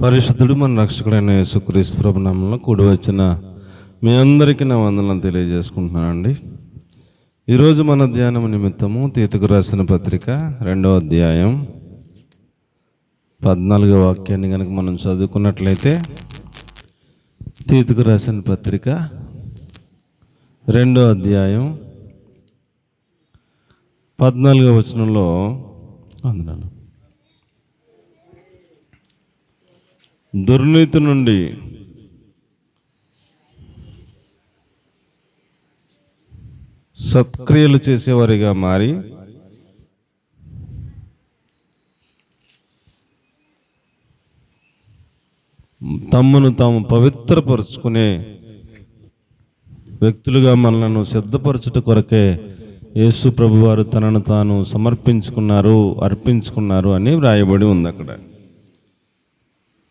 పరిశుద్ధుడు మన రక్షకుడైన యేసుక్రీస్తు ప్రభు నామములో కూడి వచ్చిన మీ అందరికీ నా వందనాలు తెలియజేసుకుంటున్నానండి. ఈరోజు మన ధ్యానం నిమిత్తము తీతుకు రాసిన పత్రిక 2వ అధ్యాయం 14వ వాక్యాన్ని కనుక మనం చదువుకున్నట్లయితే, తీతుకు రాసిన పత్రిక 2వ అధ్యాయం 14వ వచనంలో అందునాను, దుర్నీతి నుండి సత్క్రియలు చేసేవారిగా మారి తమ్మును తాము పవిత్రపరుచుకునే వ్యక్తులుగా మనలను సిద్ధపరచుట కొరకే యేసు ప్రభువారు తనను తాను అర్పించుకున్నారు అని వ్రాయబడి ఉంది. అక్కడ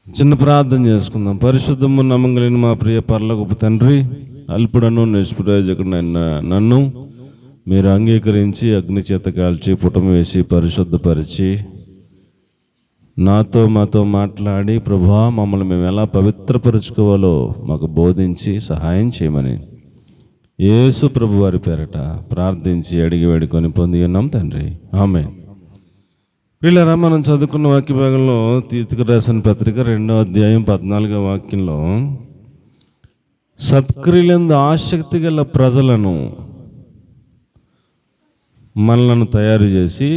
చిన్న ప్రార్థన చేసుకుందాం. పరిశుద్ధము నమ్మగలిగిన మా ప్రియ పరలోకపు తండ్రి, అల్పుడను నిష్ప్రయోజకుడైన నన్ను మీరు అంగీకరించి అగ్ని చేత కాల్చి పుటం వేసి పరిశుద్ధపరిచి మాతో మాట్లాడి ప్రభువా మమ్మల్ని మేము ఎలా పవిత్రపరుచుకోవాలో మాకు బోధించి సహాయం చేయమని యేసు ప్రభు వారి పేరట ప్రార్థించి అడిగి వేడుకొని పొంది ఉన్నాం తండ్రి, ఆమేన్. వీళ్ళరా మనం చదువుకున్న వాక్య భాగంలో తీతుకు రాసిన పత్రిక 2వ అధ్యాయం 14వ వాక్యంలో, సత్క్రియలందు ఆసక్తి గల ప్రజలను మనలను తయారు చేసి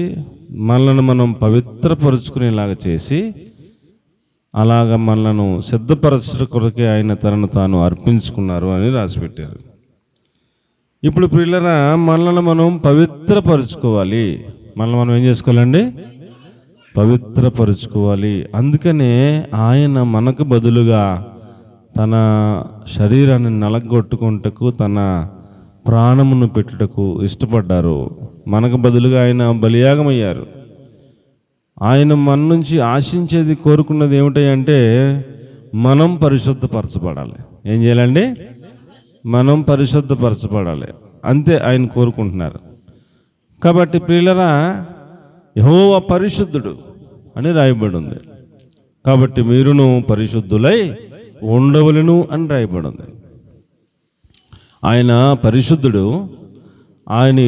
మనలను మనం పవిత్రపరుచుకునేలాగా చేసి అలాగ మనలను సిద్ధపరచడం కొరకే ఆయన తనను తాను అర్పించుకున్నారు అని రాసిపెట్టారు. ఇప్పుడు పిల్లరా మనలను మనం పవిత్రపరుచుకోవాలి. మనం ఏం చేసుకోవాలండి? పవిత్రపరుచుకోవాలి. అందుకనే ఆయన మనకు బదులుగా తన శరీరాన్ని నలగొట్టుకుంటకు తన ప్రాణమును పెట్టుటకు ఇష్టపడ్డారు. మనకు బదులుగా ఆయన బలియాగమయ్యారు. ఆయన మన నుంచి ఆశించేది, కోరుకున్నది ఏమిటంటే మనం పరిశుద్ధపరచబడాలి. ఏం చేయాలండి? మనం పరిశుద్ధపరచబడాలి. అంతే ఆయన కోరుకుంటున్నారు. కాబట్టి ప్రియులరా, యెహోవా పరిశుద్ధుడు అని రాయబడి ఉంది. కాబట్టి మీరును పరిశుద్ధులై ఉండవలెను అని రాయబడి ఉంది. ఆయన పరిశుద్ధుడు. ఆయన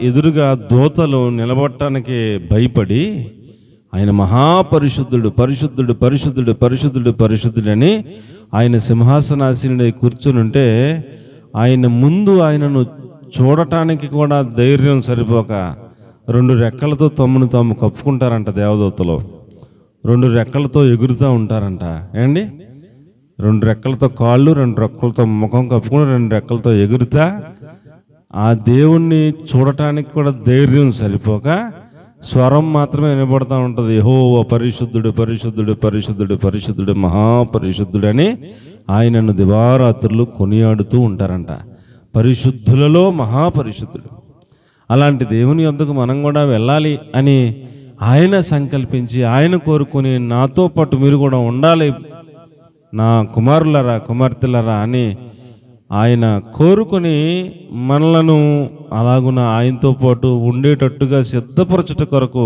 ఎదురుగా దూతలు నిలబడటానికి భయపడి ఆయన మహాపరిశుద్ధుడు, పరిశుద్ధుడు పరిశుద్ధుడు పరిశుద్ధుడు పరిశుద్ధుడని ఆయన సింహాసనాసీనుడై కూర్చుని ఉంటే ఆయన ముందు ఆయనను చూడటానికి కూడా ధైర్యం సరిపోక 2 రెక్కలతో తమ్మును తాము కప్పుకుంటారంట. దేవదూతలు 2 రెక్కలతో ఎగురుతూ ఉంటారంట. ఏండి? 2 రెక్కలతో కాళ్ళు, 2 రెక్కలతో ముఖం కప్పుకుని 2 రెక్కలతో ఎగురుతా ఆ దేవుణ్ణి చూడటానికి కూడా ధైర్యం సరిపోక స్వరం మాత్రమే వినబడుతూ ఉంటుంది. యెహోవా పరిశుద్ధుడు పరిశుద్ధుడు పరిశుద్ధుడు పరిశుద్ధుడు మహాపరిశుద్ధుడు అని ఆయనను దివారాత్రులు కొనియాడుతూ ఉంటారంట. పరిశుద్ధులలో మహాపరిశుద్ధుడు. అలాంటి దేవుని యొద్దకు మనం కూడా వెళ్ళాలి అని ఆయన సంకల్పించి, ఆయన కోరుకొని నాతో పాటు మీరు కూడా ఉండాలి నా కుమారులరా కుమార్తెలరా అని ఆయన కోరుకొని మనలను అలాగున ఆయనతో పాటు ఉండేటట్టుగా సిద్ధపరచుట కొరకు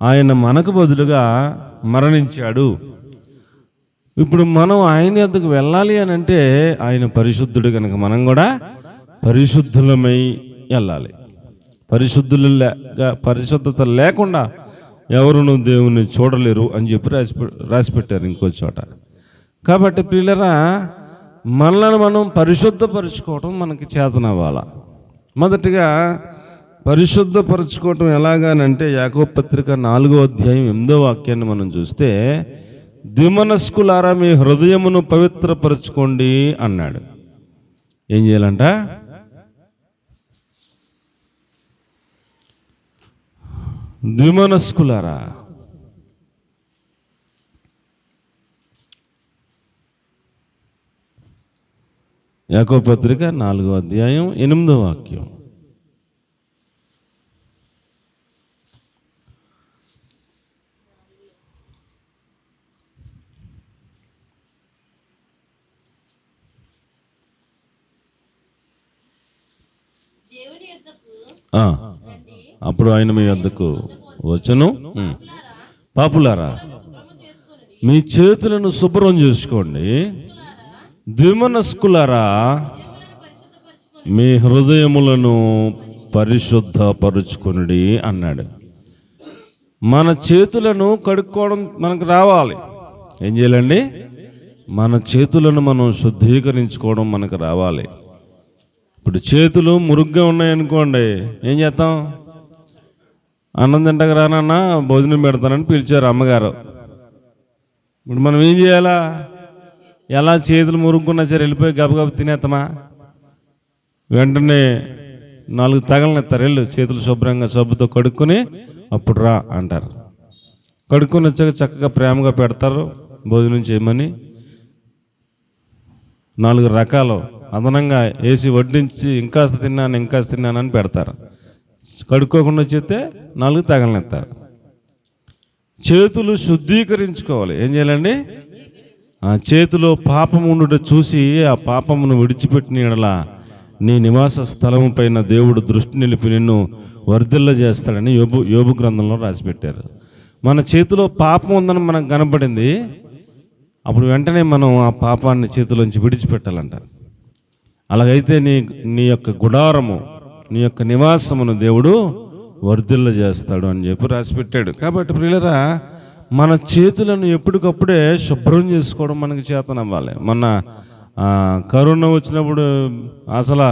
ఆయన మనకు బదులుగా మరణించాడు. ఇప్పుడు మనం ఆయన యొద్దకు వెళ్ళాలి అని అంటే ఆయన పరిశుద్ధుడు కనుక మనం కూడా పరిశుద్ధులమై వెళ్ళాలి. పరిశుద్ధత లేకుండా ఎవరును దేవుని చూడలేరు అని చెప్పి రాసిపెట్టారు ఇంకో చోట. కాబట్టి ప్రియులరా, మనలను మనం పరిశుద్ధపరచుకోవటం మనకి చేతనవ్వాల. మొదటిగా పరిశుద్ధపరచుకోవటం ఎలాగానంటే యాకోబు పత్రిక 4వ అధ్యాయం 8వ వాక్యాన్ని మనం చూస్తే, ద్విమనస్కులారా మీ హృదయమును పవిత్రపరచుకోండి అన్నాడు. ఏం చేయాలంట? ద్విమనస్కులారా. యాకోబు పత్రిక 4వ అధ్యాయం 8వ వాక్యం, అప్పుడు ఆయన మీ వద్దకు వచ్చును. పాపులారా మీ చేతులను శుభ్రం చేసుకోండి, ద్విమనస్కులారా మీ హృదయములను పరిశుద్ధపరుచుకొనుడి అన్నాడు. మన చేతులను కడుక్కోవడం మనకు రావాలి. ఏం చేయాలండి? మన చేతులను మనం శుద్ధీకరించుకోవడం మనకు రావాలి. ఇప్పుడు చేతులు మురుగ్గా ఉన్నాయనుకోండి, ఏం చేస్తాం? అన్నం తింటకు రానన్నా భోజనం పెడతానని పిలిచారు అమ్మగారు. ఇప్పుడు మనం ఏం చేయాలా? ఎలా చేతులు మురుగుకున్నా సరే వెళ్ళిపోయి గబగబ తినేస్తామా? వెంటనే 4 తగలనెత్తారు, వెళ్ళు చేతులు శుభ్రంగా సబ్బుతో కడుక్కొని అప్పుడు రా అంటారు. కడుక్కొని వచ్చాక చక్కగా ప్రేమగా పెడతారు భోజనం చేయమని. 4 రకాలు అదనంగా వేసి వడ్డించి ఇంకాస్త తిన్నానని పెడతారు. కడుక్కోకుండా వచ్చేస్తే 4 తగలనెత్తారు. చేతులు శుద్ధీకరించుకోవాలి. ఏం చేయాలండి? ఆ చేతిలో పాపం ఉండుట చూసి ఆ పాపమును విడిచిపెట్టిన యెడల నీ నివాస స్థలము పైన దేవుడు దృష్టి నిలిపి నిన్ను వర్ధిల్ల చేస్తాడని యోబు గ్రంథంలో రాసిపెట్టారు. మన చేతిలో పాపం ఉందని మనకు కనపడింది, అప్పుడు వెంటనే మనం ఆ పాపాన్ని చేతిలోంచి విడిచిపెట్టాలంటారు. అలాగైతే నీ యొక్క గుడారము, నీ యొక్క నివాసమును దేవుడు వర్ధిల్ల చేస్తాడు అని చెప్పి రాసిపెట్టాడు. కాబట్టి ప్రియులరా, మన చేతులను ఎప్పటికప్పుడే శుభ్రం చేసుకోవడం మనకి చేతనవ్వాలి. మొన్న కరోనా వచ్చినప్పుడు అసలు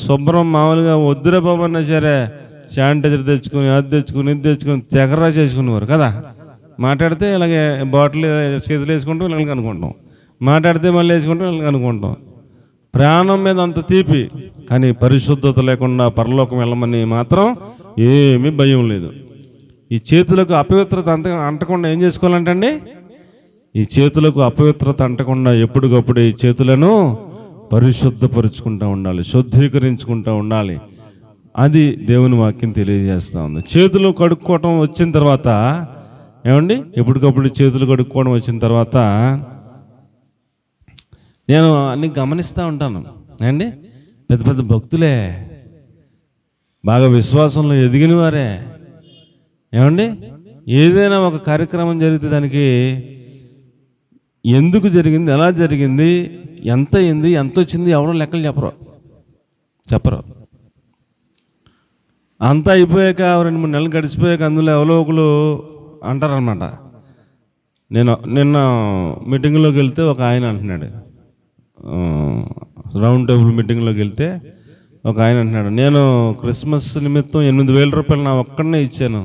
శుభ్రం మామూలుగా వద్దురే బాబు అన్నా సరే శానిటైజర్ తెచ్చుకొని అది తెచ్చుకొని ఇది తెచ్చుకొని తెగరా చేసుకునేవారు కదా. మాట్లాడితే ఇలాగే బాటిల్ చేతులు వేసుకుంటాం, ఇలాగ అనుకుంటాం. మాట్లాడితే మళ్ళీ వేసుకుంటాం, ఇలాగ అనుకుంటాం. ప్రాణం మీద అంత తీపి, కానీ పరిశుద్ధత లేకుండా పరలోకం వెళ్ళమని మాత్రం ఏమీ భయం లేదు. ఈ చేతులకు అపవిత్రత అంటకుండా ఏం చేసుకోవాలంటండి? ఈ చేతులకు అపవిత్రత అంటకుండా ఎప్పటికప్పుడు ఈ చేతులను పరిశుద్ధపరుచుకుంటూ ఉండాలి, శుద్ధీకరించుకుంటూ ఉండాలి. అది దేవుని వాక్యం తెలియజేస్తూ ఉంది. చేతులు కడుక్కోవటం వచ్చిన తర్వాత ఏమండి, ఎప్పటికప్పుడు చేతులు కడుక్కోవడం వచ్చిన తర్వాత నేను అన్ని గమనిస్తూ ఉంటాను అండి. పెద్ద పెద్ద భక్తులే, బాగా విశ్వాసంలో ఎదిగిన వారే, ఏమండి ఏదైనా ఒక కార్యక్రమం జరిగితే దానికి ఎందుకు జరిగింది, ఎలా జరిగింది, ఎంత అయింది, ఎంత వచ్చింది ఎవరో లెక్కలు చెప్పరు. అంతా అయిపోయాక 2-3 నెలలు గడిచిపోయాక అందులో ఎవరో ఒకరు అంటారనమాట. నిన్న మీటింగ్లోకి వెళ్తే ఒక ఆయన అంటున్నాడు, రౌండ్ టేబుల్ మీటింగ్లోకి వెళ్తే ఒక ఆయన అంటున్నాడు, నేను క్రిస్మస్ నిమిత్తం 8,000 రూపాయలు నా ఒక్కడనే ఇచ్చాను,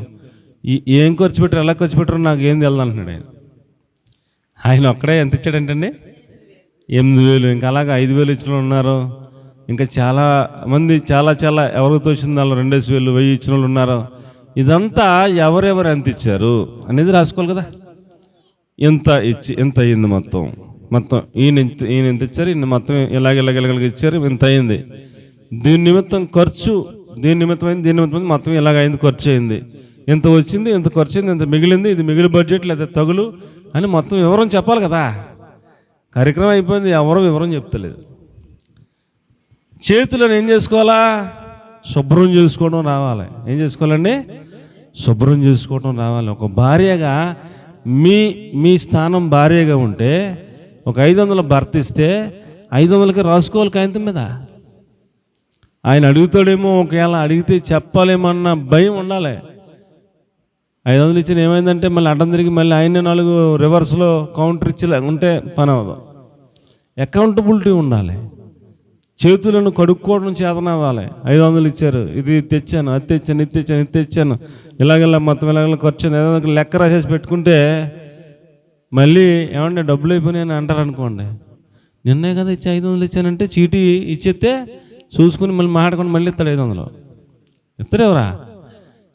ఏం ఖర్చు పెట్టారు, ఎలా ఖర్చు పెట్టారో నాకు ఏం తెలియదు అంటున్నాడు. ఆయన ఒక్కడే ఎంత ఇచ్చాడంటండి? 8,000. ఇంకా అలాగా 5,000 ఇచ్చిన వాళ్ళు ఉన్నారు. ఇంకా చాలా మంది చాలా ఎవరికి తోచింది వాళ్ళు 2,000, 1,000 ఇచ్చిన వాళ్ళు ఉన్నారు. ఇదంతా ఎవరెవరు ఎంత ఇచ్చారు అనేది రాసుకోవాలి కదా. ఎంత అయ్యింది మొత్తం ఈయన ఎంత ఇచ్చారు, ఈయన మొత్తం ఇలాగ ఇచ్చారు, ఇంత అయింది. దీని నిమిత్తం ఖర్చు, దీని నిమిత్తమైంది మొత్తం ఇలాగ అయింది, ఖర్చు అయింది, ఎంత వచ్చింది, ఎంత ఖర్చు అయింది, ఎంత మిగిలింది, ఇది మిగిలి బడ్జెట్ లేదా తగులు అని మొత్తం వివరం చెప్పాలి కదా. కార్యక్రమం అయిపోయింది, ఎవరో వివరం చెప్తలేదు. చేతులను ఏం చేసుకోవాలా? శుభ్రం చేసుకోవడం రావాలి. ఏం చేసుకోవాలండి? శుభ్రం చేసుకోవడం రావాలి. ఒక భార్యగా మీ స్థానం భార్యగా ఉంటే ఒక 500 భర్త ఇస్తే 500కి రాసుకోవాలి కాగితం మీద. ఆయన అడుగుతాడేమో, ఒకవేళ అడిగితే చెప్పాలేమన్న భయం ఉండాలి. 500 ఇచ్చిన ఏమైందంటే మళ్ళీ అడ్డం తిరిగి మళ్ళీ ఆయన 4 రివర్స్లో కౌంటర్ ఇచ్చేలా ఉంటే పని అవ్వదు. అకౌంటబిలిటీ ఉండాలి. చేతులను కడుక్కోవడం చేతనవ్వాలి. 500 ఇచ్చారు, ఇది తెచ్చాను, అది తెచ్చాను, ఇది తెచ్చాను, ఇలాగెలా మొత్తం ఇలాగ ఖర్చు 500 లెక్క రాసేసి పెట్టుకుంటే మళ్ళీ ఏమంటే డబ్బులు అయిపోయినాయని అంటారు అనుకోండి. నిన్నే కదా 500 ఇచ్చానంటే చీటీ ఇచ్చేస్తే చూసుకుని మళ్ళీ మాట్లాడుకొని మళ్ళీ ఇస్తాడు 500. ఇస్తాడెవరా?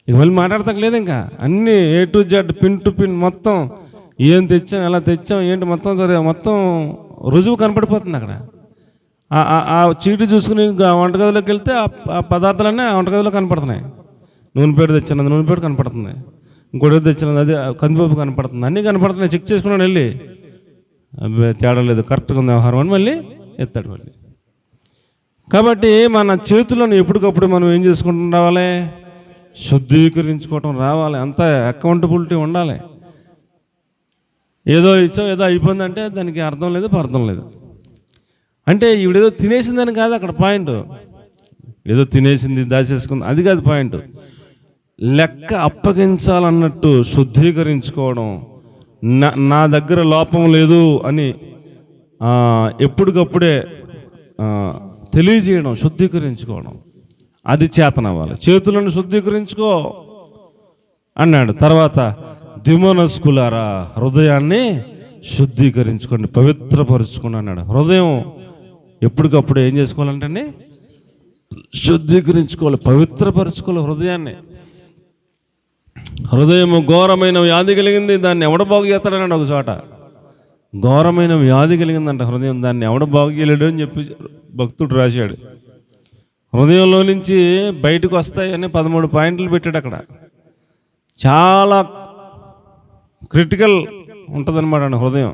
ఇక మళ్ళీ మాట్లాడతలేదు. ఇంకా అన్నీ A to Z pin to pin మొత్తం ఏం తెచ్చాం, ఎలా తెచ్చాం, ఏంటి మొత్తం రుజువు కనపడిపోతుంది అక్కడ. ఆ చీటీ చూసుకుని వంటగదిలోకి వెళ్తే ఆ పదార్థాలన్నీ ఆ వంటగదిలో కనపడుతున్నాయి. నూనె పేరు తెచ్చినది నూనె పేరు కనపడుతుంది, ఇంకోటి తెచ్చినది అది కందిపప్పు కనపడుతుంది, అన్నీ కనపడుతున్నాయి. చెక్ చేసుకున్నాను వెళ్ళి, అబ్బే తేడా లేదు, కరెక్ట్గా ఉంది వ్యవహారం అని మళ్ళీ ఎత్తాడు మళ్ళీ. కాబట్టి మన చేతులను ఎప్పటికప్పుడు మనం ఏం చేసుకుంటూ రావాలి? శుద్ధీకరించుకోవటం రావాలి. అంత అకౌంటబిలిటీ ఉండాలి. ఏదో ఇచ్చావు ఏదో అయిపోయిందంటే దానికి అర్థం లేదు అర్థం లేదు. అంటే ఈవిడేదో తినేసిందని కాదు అక్కడ పాయింట్. ఏదో తినేసింది దాచేసుకుంది అది కాదు పాయింట్. లెక్క అప్పగించాలన్నట్టు శుద్ధీకరించుకోవడం, నా దగ్గర లోపం లేదు అని ఎప్పటికప్పుడే తెలియజేయడం, శుద్ధీకరించుకోవడం, అది చేతనవ్వాలి. చేతులను శుద్ధీకరించుకో అన్నాడు. తర్వాత దిమనస్కులారా హృదయాన్ని శుద్ధీకరించుకోండి, పవిత్రపరుచుకోండి అన్నాడు. హృదయం ఎప్పటికప్పుడు ఏం చేసుకోవాలంటే శుద్ధీకరించుకోవాలి, పవిత్రపరచుకోవాలి హృదయాన్ని. హృదయము ఘోరమైన వ్యాధి కలిగింది, దాన్ని ఎవడ బాగు చేస్తాడన్నాడు ఒక చోట. ఘోరమైన వ్యాధి కలిగిందంట హృదయం, దాన్ని ఎవడ బాగు చేయలేడు అని చెప్పి భక్తుడు రాశాడు. హృదయంలో నుంచి బయటకు వస్తాయని 13 పాయింట్లు పెట్టాడు అక్కడ. చాలా క్రిటికల్ ఉంటుంది అనమాట హృదయం.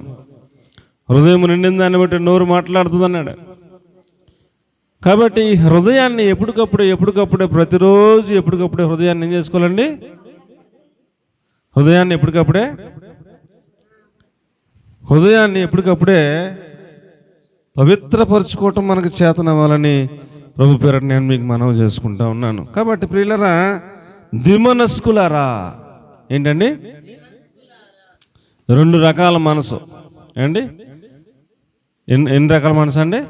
హృదయం నిండిన దాన్ని బట్టి నోరు మాట్లాడుతుంది అన్నాడు. కాబట్టి హృదయాన్ని ఎప్పటికప్పుడే ప్రతిరోజు ఎప్పటికప్పుడే హృదయాన్ని ఏం చేసుకోవాలండి? హృదయాన్ని ఎప్పటికప్పుడే పవిత్రపరచుకోవటం మనకు చేతనవ్వాలని ప్రభు పేరట నేను మీకు మనవి చేసుకుంటా ఉన్నాను. కాబట్టి ప్రియులరా, దిమనస్కులారా ఏంటండి? 2 రకాల మనసు ఏంటి? ఎన్ని రకాల మనసు అండి?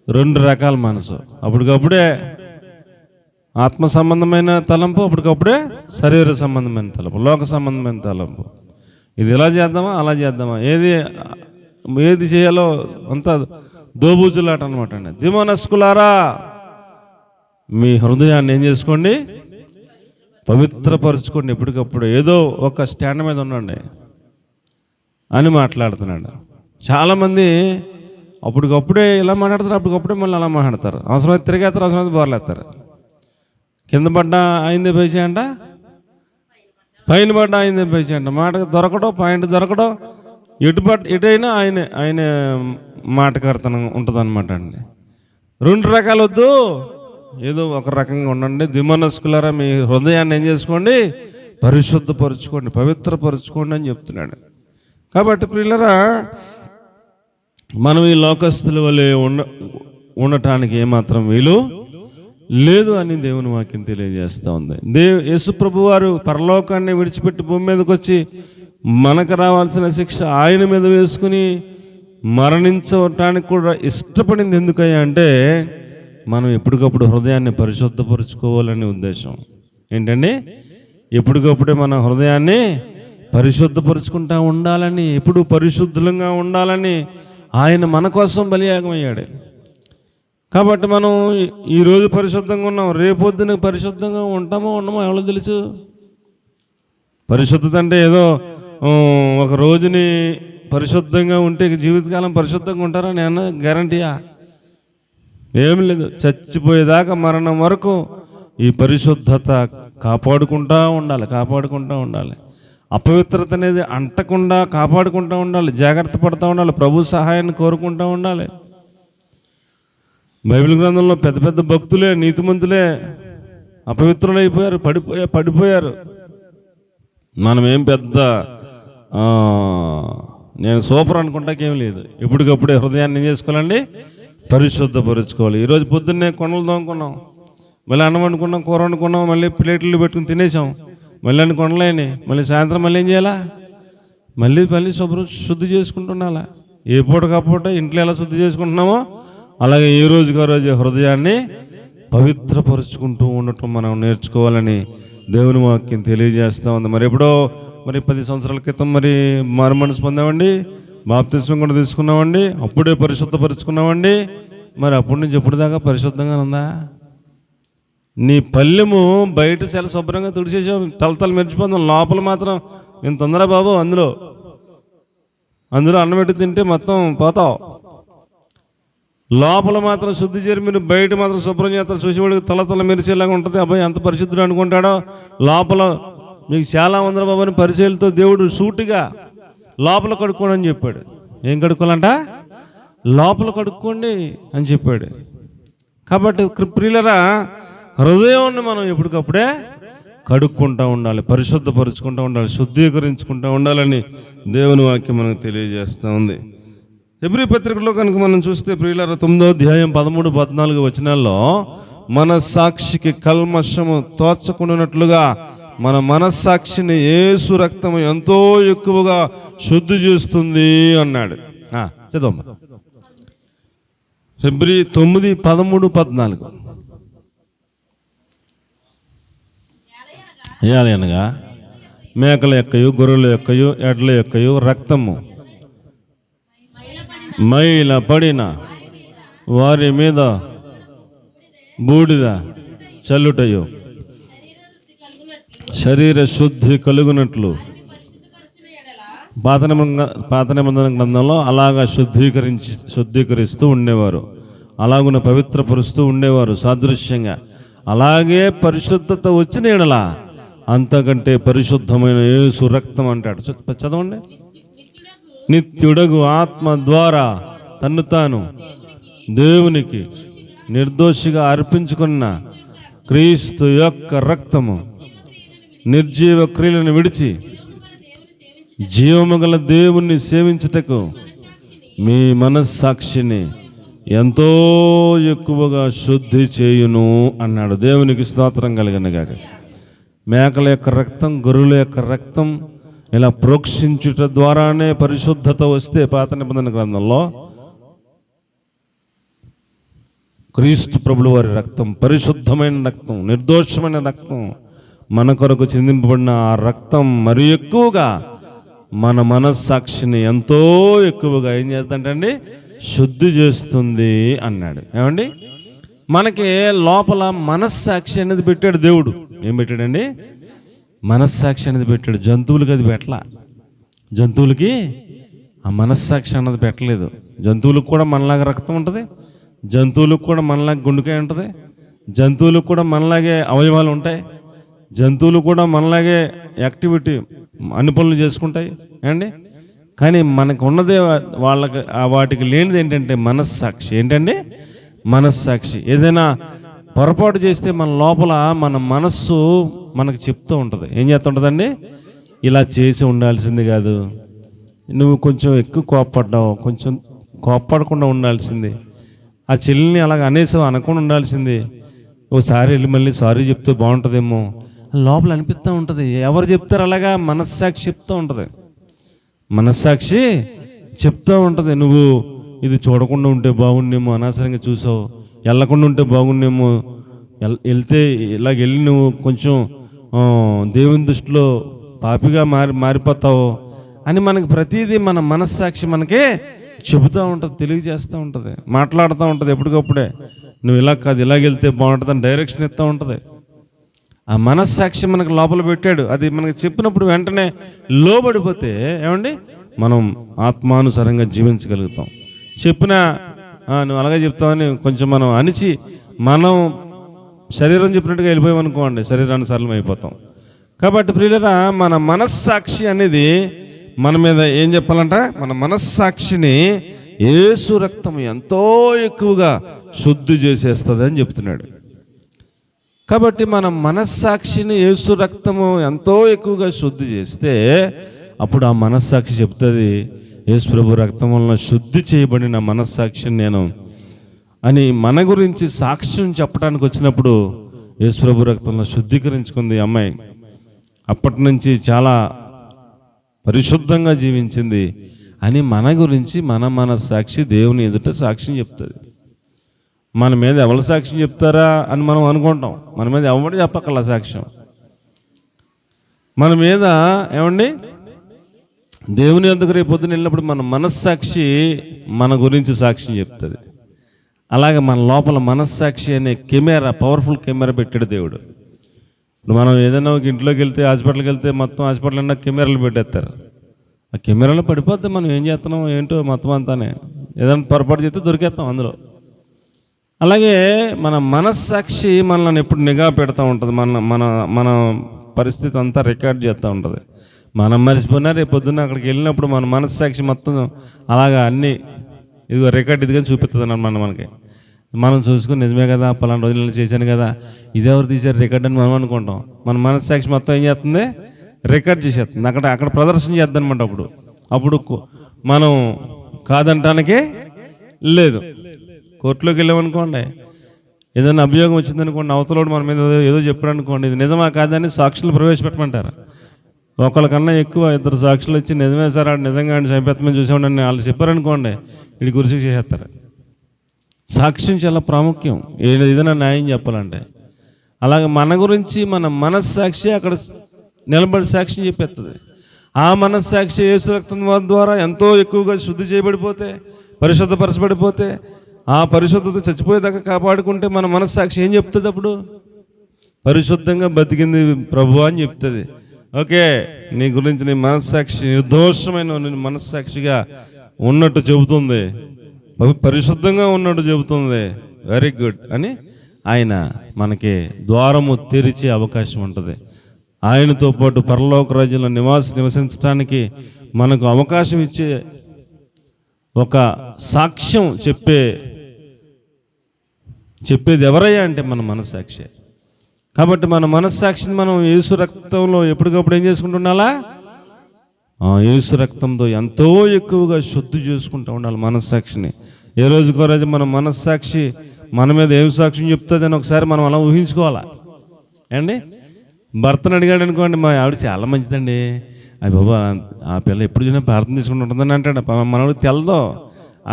2 రకాల మనసు. అప్పటికప్పుడే ఆత్మ సంబంధమైన తలంపు, అప్పటికప్పుడే శరీర సంబంధమైన తలంపు, లోక సంబంధమైన తలంపు. ఇది ఇలా చేద్దామా అలా చేద్దామా, ఏది చేయాలో అంతా దోబూచులాట అనమాట అండి. దిమనస్కులారా మీ హృదయాన్ని ఏం చేసుకోండి? పవిత్రపరచుకోండి ఎప్పటికప్పుడు. ఏదో ఒక స్టాండ్ మీద ఉండండి అని మాట్లాడుతున్నాడు. చాలామంది అప్పటికప్పుడే ఇలా మాట్లాడతారు, అప్పటికప్పుడే మళ్ళీ అలా మాట్లాడతారు. అవసరమైతే తిరిగేస్తారు, అవసరమైతే బోర్లేస్తారు. కింద పడ్డా అయిందే పై చేయంట, పైన పడ్డా అయిందే పై చేయంట. మాట దొరకడం, పాయింట్ దొరకడం, ఎటైనా ఆయన మాటకార్తనం ఉంటుంది అనమాట అండి. 2 రకాలు వద్దు, ఏదో ఒక రకంగా ఉండండి. దిమనస్కులారా మీ హృదయాన్ని ఏం చేసుకోండి? పరిశుద్ధపరచుకోండి, పవిత్రపరచుకోండి అని చెప్తున్నాడు. కాబట్టి ప్రియులరా, మనం ఈ లోకస్తుల వలె ఉండటానికి ఏమాత్రం వీలు లేదు అని దేవుని వాక్యం తెలియజేస్తూ ఉంది. యేసు ప్రభు వారు పరలోకాన్ని విడిచిపెట్టి భూమి మీదకి వచ్చి మనకు రావాల్సిన శిక్ష ఆయన మీద వేసుకుని మరణించటానికి కూడా ఇష్టపడింది. ఎందుకయ్యా అంటే మనం ఎప్పటికప్పుడు హృదయాన్ని పరిశుద్ధపరచుకోవాలనే ఉద్దేశం. ఏంటండి? ఎప్పటికప్పుడే మన హృదయాన్ని పరిశుద్ధపరుచుకుంటూ ఉండాలని, ఎప్పుడు పరిశుద్ధంగా ఉండాలని ఆయన మన కోసం బలియాగం అయ్యాడు. కాబట్టి మనం ఈరోజు పరిశుద్ధంగా ఉన్నాం, రేపొద్దున పరిశుద్ధంగా ఉంటామో ఉండమో ఎవరో తెలుసు. పరిశుద్ధత అంటే ఏదో ఒక రోజుని పరిశుద్ధంగా ఉంటే జీవితకాలం పరిశుద్ధంగా ఉంటారా? నేను గ్యారంటీయా? ఏమి లేదు. చచ్చిపోయేదాకా మరణం వరకు ఈ పరిశుద్ధత కాపాడుకుంటూ ఉండాలి. అపవిత్రత అనేది అంటకుండా కాపాడుకుంటూ ఉండాలి, జాగ్రత్త పడుతూ ఉండాలి, ప్రభు సహాయాన్ని కోరుకుంటూ ఉండాలి. బైబిల్ గ్రంథంలో పెద్ద పెద్ద భక్తులే, నీతిమంతులే అపవిత్రులైపోయారు, పడిపోయారు. మనమేం పెద్ద నేను సూపర్ అనుకుంటాకేం లేదు. ఎప్పటికప్పుడే హృదయాన్ని ఏం చేసుకోవాలండి? పరిశుద్ధపరుచుకోవాలి. ఈరోజు పొద్దున్నే కొండలు తోముకున్నాం, మళ్ళీ అన్నం వండుకున్నాం, కూర వండుకున్నాం, మళ్ళీ ప్లేట్లు పెట్టుకుని తినేసాం, మళ్ళీ అన్ని కొండలేని, మళ్ళీ సాయంత్రం మళ్ళీ ఏం చేయాలా? మళ్ళీ శుద్ధి చేసుకుంటున్నాలా? ఏ పూటకపోట ఇంట్లో ఎలా శుద్ధి చేసుకుంటున్నామో అలాగే ఏ రోజుగా రోజు హృదయాన్ని పవిత్రపరుచుకుంటూ ఉండటం మనం నేర్చుకోవాలని దేవుని వాక్యం తెలియజేస్తూ ఉంది. మరి ఎప్పుడో 10 సంవత్సరాల క్రితం మారు మనసు పొందామండి, బాప్తిస్మం కూడా తీసుకున్నామండి, అప్పుడే పరిశుద్ధపరుచుకున్నామండి. మరి అప్పటి నుంచి ఎప్పుడు దాకా పరిశుద్ధంగా ఉందా? నీ పల్లెము బయట చాలా శుభ్రంగా తుడిచేసావు, తలతల మెరిచిపోతాం, లోపల మాత్రం నేను తొందర బాబు అందులో అన్నం పెట్టి తింటే మొత్తం పోతావు. లోపల మాత్రం శుద్ధి చేరి మీరు బయట మాత్రం శుభ్రం చేస్తారు, చూసేవాడికి తల మెరిచేలాగా ఉంటుంది. అబ్బాయి ఎంత పరిశుద్ధుడు అనుకుంటాడో, లోపల మీకు చాలా మంది బాబుని పరిచయాలతో దేవుడు సూటిగా లోపల కడుక్కోండి అని చెప్పాడు. ఏం కడుక్కోవాలంట? లోపల కడుక్కోండి అని చెప్పాడు. కాబట్టి ప్రియులరా, హృదయాన్ని మనం ఎప్పటికప్పుడే కడుక్కుంటూ ఉండాలి, పరిశుద్ధపరుచుకుంటూ ఉండాలి, శుద్ధీకరించుకుంటూ ఉండాలని దేవుని వాక్యం మనకు తెలియజేస్తూ ఉంది. హెబ్రీ పత్రికలో కనుక మనం చూస్తే ప్రియులారా 9వ అధ్యాయం 13, 14 వచనాల్లో మన సాక్షికి కల్మషము తోచకుండానట్లుగా మన మనస్సాక్షిని యేసు రక్తము ఎంతో ఎక్కువగా శుద్ధి చేస్తుంది అన్నాడు. చదవమ్మా. హెబ్రీ 9, 13, 14. ఏలయనగా మేకల యొక్కయు గొర్రెల యొక్కయు ఎడ్ల యొక్కయు రక్తము మైల పడిన వారి మీద బూడిద చల్లుటయు శరీర శుద్ధి కలుగునట్లు పాత నిబంధన గ్రంథంలో అలాగా శుద్ధీకరిస్తూ ఉండేవారు, అలాగున పవిత్రపరుస్తూ ఉండేవారు సాదృశ్యంగా. అలాగే పరిశుద్ధత వచ్చిన ఎడల అంతకంటే పరిశుద్ధమైన యేసు రక్తం అంటాడు. చదవండి. నిత్యుడగు ఆత్మ ద్వారా తన్ను తాను దేవునికి నిర్దోషిగా అర్పించుకున్న క్రీస్తు యొక్క రక్తము నిర్జీవ క్రియలను విడిచి జీవము గల దేవుణ్ణి సేవించుటకు మీ మనస్సాక్షిని ఎంతో ఎక్కువగా శుద్ధి చేయును అన్నాడు. దేవునికి స్తోత్రం కలిగిన గాక. మేకల యొక్క రక్తం, గొర్రెల యొక్క రక్తం ఇలా ప్రోక్షించుట ద్వారానే పరిశుద్ధత వస్తే పాత నిబంధన గ్రంథంలో క్రీస్తు ప్రభుల వారి రక్తం పరిశుద్ధమైన రక్తం, నిర్దోషమైన రక్తం, మన కొరకు చిందింపబడిన ఆ రక్తం మరి ఎక్కువగా మన మనస్సాక్షిని ఎంతో ఎక్కువగా ఏం చేస్తుందండి, శుద్ధి చేస్తుంది అన్నాడు. ఏమండి, మనకి లోపల మనస్సాక్షి అనేది పెట్టాడు దేవుడు. ఏం పెట్టాడండి? మనస్సాక్షి అనేది పెట్టాడు. జంతువులకి అది పెట్టలా. జంతువులకి ఆ మనస్సాక్షి అన్నది పెట్టలేదు. జంతువులకు కూడా మనలాగా రక్తం ఉంటుంది, జంతువులకు కూడా మనలాగా గుండెకాయ ఉంటుంది, జంతువులకు కూడా మనలాగే అవయవాలు ఉంటాయి, జంతువులు కూడా మనలాగే యాక్టివిటీ అన్ని పనులు చేసుకుంటాయి అండి. కానీ మనకు ఉన్నదే వాళ్ళకి వాటికి లేనిది ఏంటంటే మనస్సాక్షి. ఏంటండి? మనస్సాక్షి. ఏదైనా పొరపాటు చేస్తే మన లోపల మన మనస్సు మనకు చెప్తూ ఉంటుంది. ఏం చేస్తుంటుందండి? ఇలా చేసి ఉండాల్సింది కాదు, నువ్వు కొంచెం ఎక్కువ కోప్పడ్డావు, కొంచెం కోప్పడకుండా ఉండాల్సింది, ఆ చెల్లిని అలాగ అనేసావు అనకుండా ఉండాల్సింది, ఓసారి వెళ్ళి మళ్ళీ సారీ చెప్తే బాగుంటుందేమో లోపల అనిపిస్తూ ఉంటుంది. ఎవరు చెప్తారు అలాగా? మనస్సాక్షి చెప్తూ ఉంటుంది. మనస్సాక్షి చెప్తూ ఉంటుంది, నువ్వు ఇది చూడకుండా ఉంటే బాగుండేమో, అనవసరంగా చూసావు, వెళ్ళకుండా ఉంటే బాగుండేమో, వెళ్తే ఇలాగ వెళ్ళి నువ్వు కొంచెం దేవుని దృష్టిలో పాపిగా మారిపోతావు అని మనకి ప్రతిదీ మన మనస్సాక్షి మనకే చెబుతూ ఉంటుంది, తెలియజేస్తూ ఉంటుంది, మాట్లాడుతూ ఉంటుంది. ఎప్పటికప్పుడే నువ్వు ఇలా కాదు, ఇలాగ వెళ్తే బాగుంటుందని డైరెక్షన్ ఇస్తూ ఉంటుంది. ఆ మనస్సాక్షి మనకు లోపల పెట్టాడు. అది మనకు చెప్పినప్పుడు వెంటనే లోబడిపోతే ఏమండి, మనం ఆత్మానుసారంగా జీవించగలుగుతాం. చెప్పినా నువ్వు అలాగే చెప్తావని కొంచెం మనం అణిచి మనం శరీరం చెప్పినట్టుగా వెళ్ళిపోయామనుకోండి, శరీరానుసారం అయిపోతాం. కాబట్టి ప్రియులారా, మన మనస్సాక్షి అనేది మన మీద ఏం చెప్పాలంట? మన మనస్సాక్షిని యేసు రక్తం ఎంతో ఎక్కువగా శుద్ధి చేసేస్తుంది అని చెప్తున్నాడు. కాబట్టి మన మనస్సాక్షిని యేసు రక్తము ఎంతో ఎక్కువగా శుద్ధి చేస్తే అప్పుడు ఆ మనస్సాక్షి చెప్తుంది, యేసు ప్రభు రక్తం వలన శుద్ధి చేయబడిన మనస్సాక్షిని నేను అని మన గురించి సాక్ష్యం చెప్పడానికి వచ్చినప్పుడు యేసు ప్రభు రక్తంలో శుద్ధీకరించుకుంది అమ్మాయి. అప్పటి నుంచి చాలా పరిశుద్ధంగా జీవించింది అని మన గురించి మన మనస్సాక్షి దేవుని ఎదుట సాక్ష్యం చెప్తుంది. మన మీద ఎవరు సాక్ష్యం చెప్తారా అని మనం అనుకుంటాం. మన మీద ఎవరు చెప్పక్కల సాక్ష్యం. మన మీద ఏమండి, దేవుని ఎందుకు రేపు పొద్దున వెళ్ళినప్పుడు మన మనస్సాక్షి మన గురించి సాక్ష్యం చెప్తుంది. అలాగే మన లోపల మనస్సాక్షి అనే కెమెరా, పవర్ఫుల్ కెమెరా పెట్టాడు దేవుడు. ఇప్పుడు మనం ఏదైనా ఒక ఇంట్లోకి వెళ్తే, హాస్పిటల్కి వెళ్తే మొత్తం హాస్పిటల్ అన్నా కెమెరాలు పెట్టేస్తారు. ఆ కెమెరాలో పడిపోతే మనం ఏం చేస్తున్నాం ఏంటో మొత్తం అంతానే, ఏదైనా పొరపాటు చేస్తే దొరికేస్తాం అందులో. అలాగే మన మనస్సాక్షి మనల్ని ఎప్పుడు నిఘా పెడతా ఉంటుంది. మన పరిస్థితి అంతా రికార్డ్ చేస్తూ ఉంటుంది. మనం మర్చిపోయినా రేపు పొద్దున్న అక్కడికి వెళ్ళినప్పుడు మన మనస్సాక్షి మొత్తం అలాగా అన్నీ ఇదిగో రికార్డ్ ఇదిగా చూపిస్తుంది అన్నమాట మనకి. మనం చూసుకుని నిజమే కదా, పలానా రోజులు చేశాను కదా, ఇదెవరు తీశారు రికార్డ్ అని మనం అనుకుంటాం. మన మనస్సాక్షి మొత్తం ఏం చేస్తుంది? రికార్డ్ చేసేస్తుంది. అక్కడ ప్రదర్శన చేద్దాం అనమాట. అప్పుడు మనం కాదంటానికే లేదు. కోర్టులోకి వెళ్ళామనుకోండి, ఏదైనా అభియోగం వచ్చిందనుకోండి, అవతలోడు మన మీద ఏదో చెప్పాడు అనుకోండి, ఇది నిజమా కాదని సాక్షులు ప్రవేశపెట్టమంటారు. ఒకళ్ళకన్నా ఎక్కువ 2 సాక్షులు వచ్చి నిజమే సార్ ఆడు నిజంగా ఆయన చంపేత్తమని చూసామని వాళ్ళు చెప్పారనుకోండి, వీడి గురించి చేసేస్తారు. సాక్ష్యం చాలా ప్రాముఖ్యం ఏదైనా న్యాయం చెప్పాలంటే. అలాగే మన గురించి మన మనస్సాక్షి అక్కడ నిలబడి సాక్ష్యం చెప్పేస్తుంది. ఆ మనస్సాక్షి యేసు రక్తం ద్వారా ఎంతో ఎక్కువగా శుద్ధి చేయబడిపోతే, పరిశుద్ధపరచబడిపోతే, ఆ పరిశుద్ధత చచ్చిపోయేదాకా కాపాడుకుంటే మన మనస్సాక్షి ఏం చెప్తుంది? అప్పుడు పరిశుద్ధంగా బతికింది ప్రభు అని చెప్తుంది. ఓకే, నీ గురించి నీ మనస్సాక్షి నిర్దోషమైన మనస్సాక్షిగా ఉన్నట్టు చెబుతుంది, పరిశుద్ధంగా ఉన్నట్టు చెబుతుంది, వెరీ గుడ్ అని ఆయన మనకి ద్వారము తెరిచే అవకాశం ఉంటుంది. ఆయనతో పాటు పరలోక రాజ్యంలో నివసించడానికి మనకు అవకాశం ఇచ్చే ఒక సాక్ష్యం చెప్పేది ఎవరయ్యా అంటే మన మనస్సాక్షి. కాబట్టి మన మనస్సాక్షిని మనం యేసు రక్తంలో ఎప్పటికప్పుడు ఏం చేసుకుంటుండాలా? యేసు రక్తంతో ఎంతో ఎక్కువగా శుద్ధి చేసుకుంటూ ఉండాలి మనస్సాక్షిని. ఏ రోజుకో రోజు మన మనస్సాక్షి మన మీద ఏం సాక్ష్యం చెప్తుంది అని ఒకసారి మనం అలా ఊహించుకోవాలా అండి. భర్తను అడిగాడు అనుకోండి, మా ఆవిడ చాలా మంచిదండి, అది బాబా ఆ పిల్ల ఎప్పుడు చూసినా ప్రార్థన తీసుకుంటూ ఉంటుందని అంటాడు. మనవాడికి తెలదో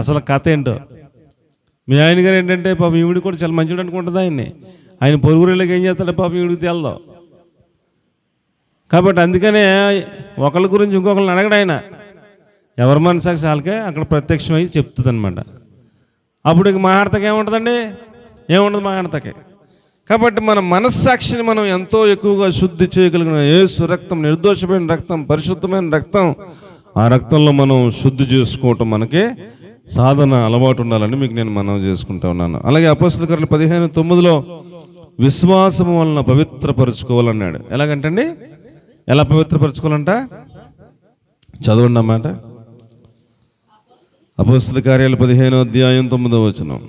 అసలు కథ ఏంటో. మీ ఆయన గారు ఏంటంటే పాపం ఈవిడి కూడా చాలా మంచివాడు అనుకుంటుంది ఆయన్ని. ఆయన పొరుగురులకి ఏం చేస్తాడు పాపం ఈవిడికి తెలదో. కాబట్టి అందుకనే ఒకరి గురించి ఇంకొకరిని అడగడు ఆయన. ఎవరి మనసాక్షి వాళ్ళకే అక్కడ ప్రత్యక్షమై చెప్తుంది అనమాట. అప్పుడు ఇక మాట్లాడతాకి ఏముంటుందండి? ఏముండదు మాట్లాడతాకి. కాబట్టి మన మనస్సాక్షిని మనం ఎంతో ఎక్కువగా శుద్ధి చేయగలిగిన యేసు రక్తం, నిర్దోషమైన రక్తం, పరిశుద్ధమైన రక్తం, ఆ రక్తంలో మనం శుద్ధి చేసుకోవటం మనకి సాధన అలవాటు ఉండాలని మీకు నేను మనవి చేసుకుంటా ఉన్నాను. అలాగే అపోస్తలుల కార్యాలు 15:9 విశ్వాసము వలన పవిత్రపరుచుకోవాలన్నాడు. ఎలాగంటండి? ఎలా పవిత్రపరచుకోవాలంట? చదవండి అన్నమాట. అపోస్తలుల కార్యాలు 15:9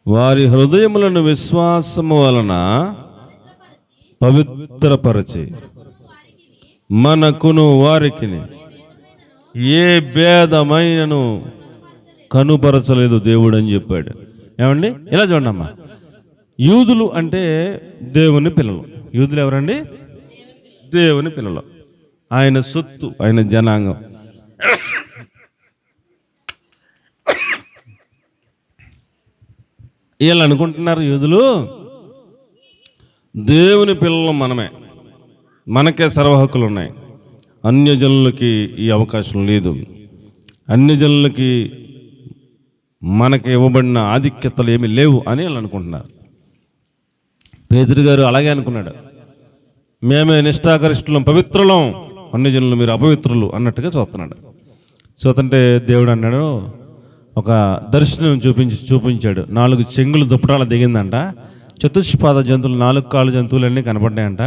వారి హృదయములను విశ్వాసము వలన పవిత్రపరచి మనకును వారికి ఏ భేదమైనను కనుపరచలేదు దేవుడు అని చెప్పాడు. ఏమండి? ఇలా చూడండి అమ్మా, యూదులు అంటే దేవుని పిల్లలు. యూదులు ఎవరండి? దేవుని పిల్లలు, ఆయన సొత్తు, ఆయన జనాంగం. వీళ్ళు అనుకుంటున్నారు యూదులు దేవుని పిల్లలు మనమే, మనకే సర్వ హక్కులు ఉన్నాయి, అన్యజనులకి ఈ అవకాశం లేదు, అన్యజనులకి మనకి ఇవ్వబడిన ఆధిక్యతలు ఏమీ లేవు అని వాళ్ళు అనుకుంటున్నారు. పేతురు గారు అలాగే అనుకున్నాడు. మేమే నిష్ఠాగరిష్ఠులం, పవిత్రులం, అన్యజనులు మీరు అపవిత్రులు అన్నట్టుగా చూస్తున్నాడు. చూస్తుంటే దేవుడు అన్నాడు, ఒక దర్శనం చూపించాడు. 4 చెంగులు దుప్పటాల దిగిందంట, చతుష్పాద జంతువులు, 4 కాళ్ళ జంతువులన్నీ కనపడ్డాయంట.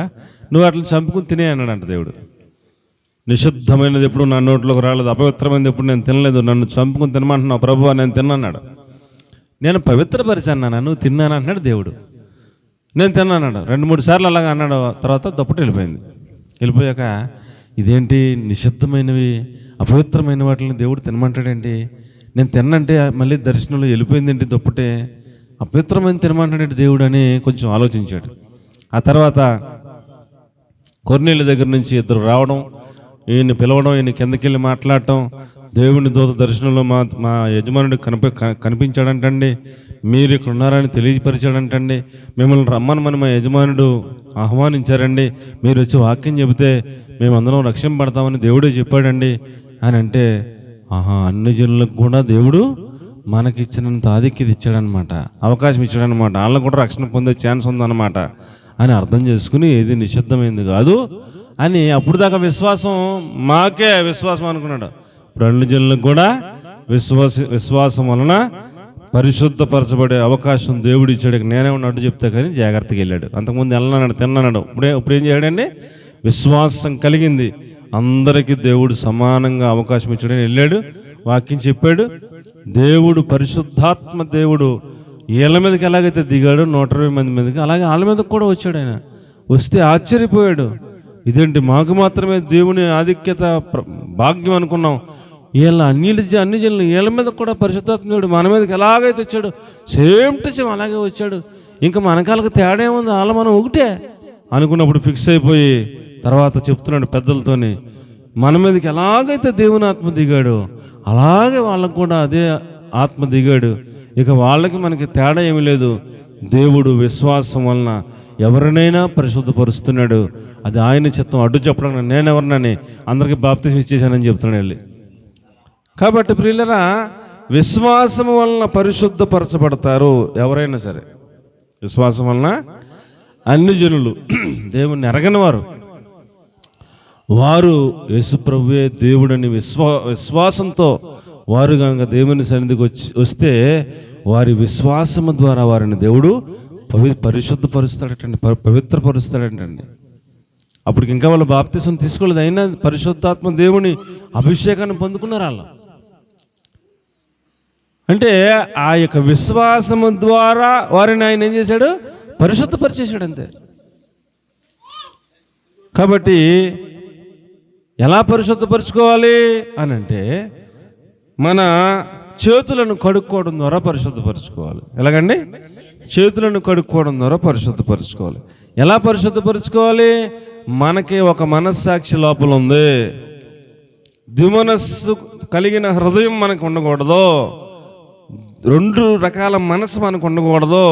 నువ్వు అట్లా చంపుకుని తినే అన్నాడంట దేవుడు. నిషిద్ధమైనది ఎప్పుడు నా నోట్లోకి రాలేదు, అపవిత్రమైనది ఎప్పుడు నేను తినలేదు, నన్ను చంపుకుని తినమంటున్నావు ప్రభువా, నేను తిన్నాడు. నేను పవిత్రపరిచాను, నువ్వు తిన్నాను అంటున్నాడు దేవుడు. నేను తిన్నాడు 2-3 సార్లు అలాగా అన్నాడు. తర్వాత దుప్పటి వెళ్ళిపోయాక ఇదేంటి నిషిద్ధమైనవి, అపవిత్రమైన వాటిని దేవుడు తినమంటాడేంటి, నేను తిన్నంటే మళ్ళీ దర్శనంలో వెళ్ళిపోయిందేంటి దుప్పటే, అపవిత్రమైన తినమంటాడేంటి దేవుడు అని కొంచెం ఆలోచించాడు. ఆ తర్వాత కొర్నేలు దగ్గర నుంచి 2 రావడం, ఈయన్ని పిలవడం, ఈయన కిందకెళ్ళి మాట్లాడటం, దేవుని దూత దర్శనంలో మా యజమానుడు కనిపించాడంటండి, మీరు ఇక్కడ ఉన్నారని తెలియపరిచాడంటండి, మిమ్మల్ని రమ్మని మా యజమానుడు ఆహ్వానించారండి, మీరు వచ్చి వాక్యం చెబితే మేమందరం రక్షింపబడతామని దేవుడే చెప్పాడండి అని అంటే, అన్ని జనులకు కూడా దేవుడు మనకిచ్చినంత ఆధిక్యత ఇచ్చాడనమాట, అవకాశం ఇచ్చాడనమాట, వాళ్ళకు కూడా రక్షణ పొందే ఛాన్స్ ఉందన్నమాట అని అర్థం చేసుకుని ఏది నిషిద్ధమైంది కాదు అని అప్పుడు దాకా విశ్వాసం మాకే విశ్వాసం అనుకున్నాడు. ఇప్పుడు అన్ని జనులకు కూడా విశ్వాసం వలన పరిశుద్ధపరచబడే అవకాశం దేవుడు ఇచ్చాడు. నేనే ఉన్నట్టు చెప్తా కానీ జాగ్రత్తగా వెళ్ళాడు. అంతకుముందు వెళ్ళన్నాడు, తిన్నాడు. ఇప్పుడు ఏం చేయడండి? విశ్వాసం కలిగింది. అందరికీ దేవుడు సమానంగా అవకాశం ఇచ్చాడని వెళ్ళాడు, వాక్యం చెప్పాడు. దేవుడు పరిశుద్ధాత్మ దేవుడు వీళ్ళ మీదకి ఎలాగైతే దిగాడు 120 మంది మీదకి, అలాగే వాళ్ళ మీదకి కూడా వచ్చాడు. ఆయన వస్తే ఆశ్చర్యపోయాడు, ఇదేంటి మాకు మాత్రమే దేవుని ఆధిక్యత భాగ్యం అనుకున్నాం, వీళ్ళ అన్ని జనులు వీళ్ళ మీద కూడా పరిశుద్ధాత్మ దేవుడు మన మీదకి ఎలాగైతే వచ్చాడు సేమ్ టు సేమ్ అలాగే వచ్చాడు. ఇంకా మనకాలకు తేడా ఏముంది, వాళ్ళ మనం ఒకటే అనుకున్నప్పుడు ఫిక్స్ అయిపోయి తర్వాత చెప్తున్నాడు పెద్దలతోని, మన మీదకి ఎలాగైతే దేవుని ఆత్మ దిగాడు అలాగే వాళ్ళకు కూడా అదే ఆత్మ దిగాడు. ఇక వాళ్ళకి మనకి తేడా ఏమీ లేదు. దేవుడు విశ్వాసం వలన ఎవరినైనా పరిశుద్ధపరుస్తున్నాడు. అది ఆయన చిత్తం. అడ్డు చెప్పడం నేను ఎవరినని అందరికీ బాప్తిసం ఇచ్చేసానని చెప్తున్నాడు వెళ్ళి. కాబట్టి ప్రియులరా, విశ్వాసం వలన పరిశుద్ధపరచబడతారు ఎవరైనా సరే. విశ్వాసం వలన అన్ని జనులు, దేవుణ్ణి ఎరగని వారు యేసుప్రభువే దేవుడని విశ్వాసంతో వారు కనుక దేవుని సన్నిధికి వస్తే వారి విశ్వాసము ద్వారా వారిని దేవుడు పరిశుద్ధపరుస్తాడటండి, పవిత్రపరుస్తాడటండి. అప్పటికి ఇంకా వాళ్ళు బాప్తిసం తీసుకోలేదు, అయినా పరిశుద్ధాత్మ దేవుని అభిషేకాన్ని పొందుకున్నారు వాళ్ళు. అంటే ఆ యొక్క విశ్వాసము ద్వారా వారిని ఆయన ఏం చేశాడు, పరిశుద్ధపరిచేశాడు అంతే. కాబట్టి ఎలా పరిశుద్ధపరచుకోవాలి అని అంటే, మన చేతులను కడుక్కోవడం ద్వారా పరిశుద్ధపరచుకోవాలి. ఎలాగండి? చేతులను కడుక్కోవడం ద్వారా పరిశుద్ధపరచుకోవాలి. ఎలా పరిశుద్ధపరచుకోవాలి? మనకి ఒక మనస్సాక్షి లోపల ఉంది, ద్విమనస్సు కలిగిన హృదయం మనకు ఉండకూడదు, 2 రకాల మనసు మనకు ఉండకూడదు,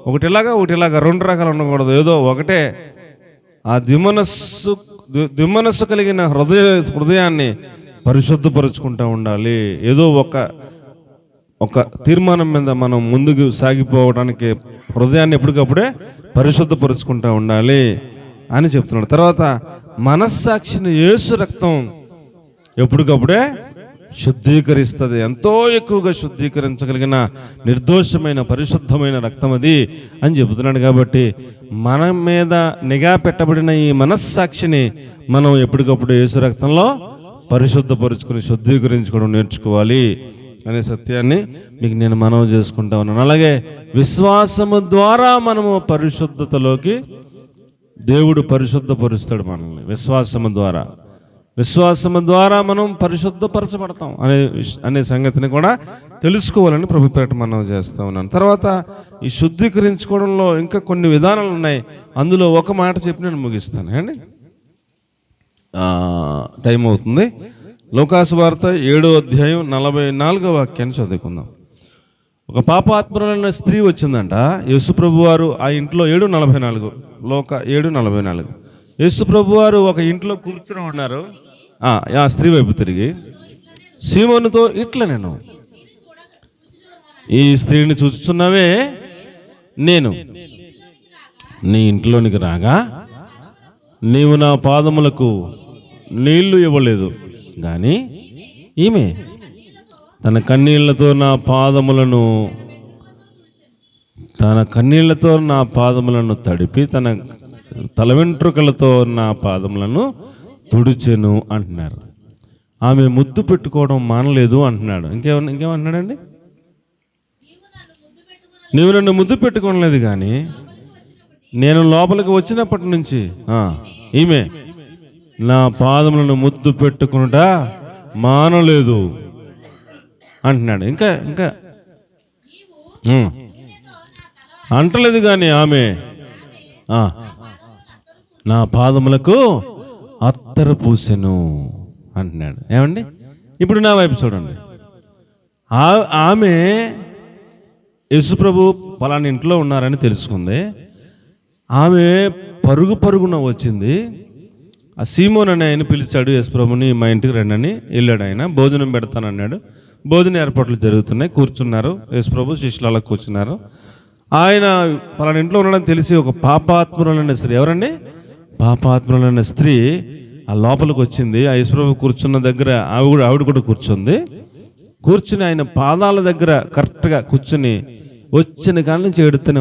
ఒకటిలాగా 2 రకాలు ఉండకూడదు, ఏదో ఒకటే. ఆ ద్విమనస్సు కలిగిన హృదయాన్ని పరిశుద్ధపరుచుకుంటూ ఉండాలి. ఏదో ఒక తీర్మానం మీద మనం ముందుకు సాగిపోవడానికి హృదయాన్ని ఎప్పటికప్పుడే పరిశుద్ధపరుచుకుంటూ ఉండాలి అని చెప్తున్నాడు. తర్వాత మనస్సాక్షిని యేసు రక్తం ఎప్పటికప్పుడే శుద్ధీకరిస్తుంది. ఎంతో ఎక్కువగా శుద్ధీకరించగలిగిన నిర్దోషమైన పరిశుద్ధమైన రక్తం అది అని చెబుతున్నాడు. కాబట్టి మన మీద నిఘా పెట్టబడిన ఈ మనస్సాక్షిని మనం ఎప్పటికప్పుడు యేసు రక్తంలో పరిశుద్ధపరుచుకుని శుద్ధీకరించుకోవడం నేర్చుకోవాలి అనే సత్యాన్ని మీకు నేను మనవి చేసుకుంటా ఉన్నాను. అలాగే విశ్వాసము ద్వారా మనము పరిశుద్ధతలోకి దేవుడు పరిశుద్ధపరుస్తాడు మనల్ని. విశ్వాసము ద్వారా మనం పరిశుద్ధపరచబడతాం అనే సంగతిని కూడా తెలుసుకోవాలని ప్రభుపేట మనం చేస్తూ ఉన్నాను. తర్వాత ఈ శుద్ధీకరించుకోవడంలో ఇంకా కొన్ని విధానాలు ఉన్నాయి. అందులో ఒక మాట చెప్పి నేను ముగిస్తాను అండి, టైం అవుతుంది. లూకాసు వార్త 7వ అధ్యాయం 44వ వాక్యాన్ని చదువుకుందాం. ఒక పాపాత్మురాలైన స్త్రీ వచ్చిందంట యేసుప్రభు వారు ఆ ఇంట్లో. 7:44 లోక 7:44 యేసుప్రభు వారు ఒక ఇంట్లో కూర్చుని ఉన్నారు. ఆ స్త్రీ వైపు తిరిగి సీమోనుతో ఇట్లా, నేను ఈ స్త్రీని చూస్తున్నావే, నేను నీ ఇంట్లోనికి రాగా నీవు నా పాదములకు నీళ్లు ఇవ్వలేదు, కానీ ఈమె తన కన్నీళ్లతో నా పాదములను తడిపి తన తల వెంట్రుకలతో నా పాదములను తుడిచెను అంటున్నారు. ఆమె ముద్దు పెట్టుకోవడం మానలేదు అంటున్నాడు. ఇంకేమంటున్నాడండి? నీవు నన్ను ముద్దు పెట్టుకోనలేదు, కానీ నేను లోపలికి వచ్చినప్పటి నుంచి ఈమె నా పాదములను ముద్దు పెట్టుకునుట మానలేదు అంటున్నాడు. ఇంకా అంటలేదు, కానీ ఆమె నా పాదములకు అత్తరు పూసెను అంటున్నాడు. ఏమండి? ఇప్పుడు నా వైపు చూడండి. ఆమె యేసుప్రభు పలానా ఇంట్లో ఉన్నారని తెలుసుకుంది. ఆమె పరుగున వచ్చింది. ఆ సీమోన్ అనే ఆయన పిలిచాడు యేసుప్రభుని, మా ఇంటికి రండి అని. వెళ్ళాడు. ఆయన భోజనం పెడతానన్నాడు. భోజన ఏర్పాట్లు జరుగుతున్నాయి. కూర్చున్నారు. యేసుప్రభు శిష్యులు అలా కూర్చున్నారు. ఆయన పలానా ఇంట్లో ఉన్నాడని తెలిసి ఒక పాపాత్మురాలైన స్త్రీ, ఎవరండి? పాపాత్మురాలైన స్త్రీ ఆ లోపలికి వచ్చింది. ఆ యేసుప్రభు కూర్చున్న దగ్గర ఆవిడ కూడా కూర్చుని ఆయన పాదాల దగ్గర కరెక్ట్గా కూర్చుని వచ్చిన కాడి నుంచి ఏడుతూనే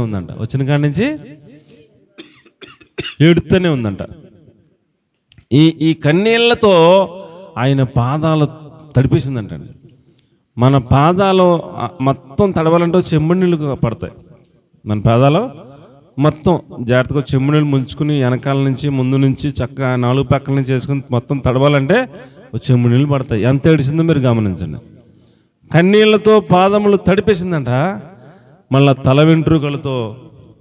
ఉందంట. ఈ కన్నీళ్లతో ఆయన పాదాలు తడిపేసిందంటండి. మన పాదాలు మొత్తం తడవాలంటే చెంబు నీళ్ళు పడతాయి. మన పాదాలు మొత్తం జాగ్రత్తగా చెంబు నీళ్ళు ముంచుకుని వెనకాల నుంచి ముందు నుంచి చక్కగా 4 పక్కల నుంచి వేసుకుని మొత్తం తడవాలంటే చెంబు నీళ్ళు పడతాయి. ఎంత ఏడిసిందో మీరు గమనించండి. కన్నీళ్లతో పాదములు తడిపేసిందంట. మళ్ళీ తల వెంట్రుకలతో,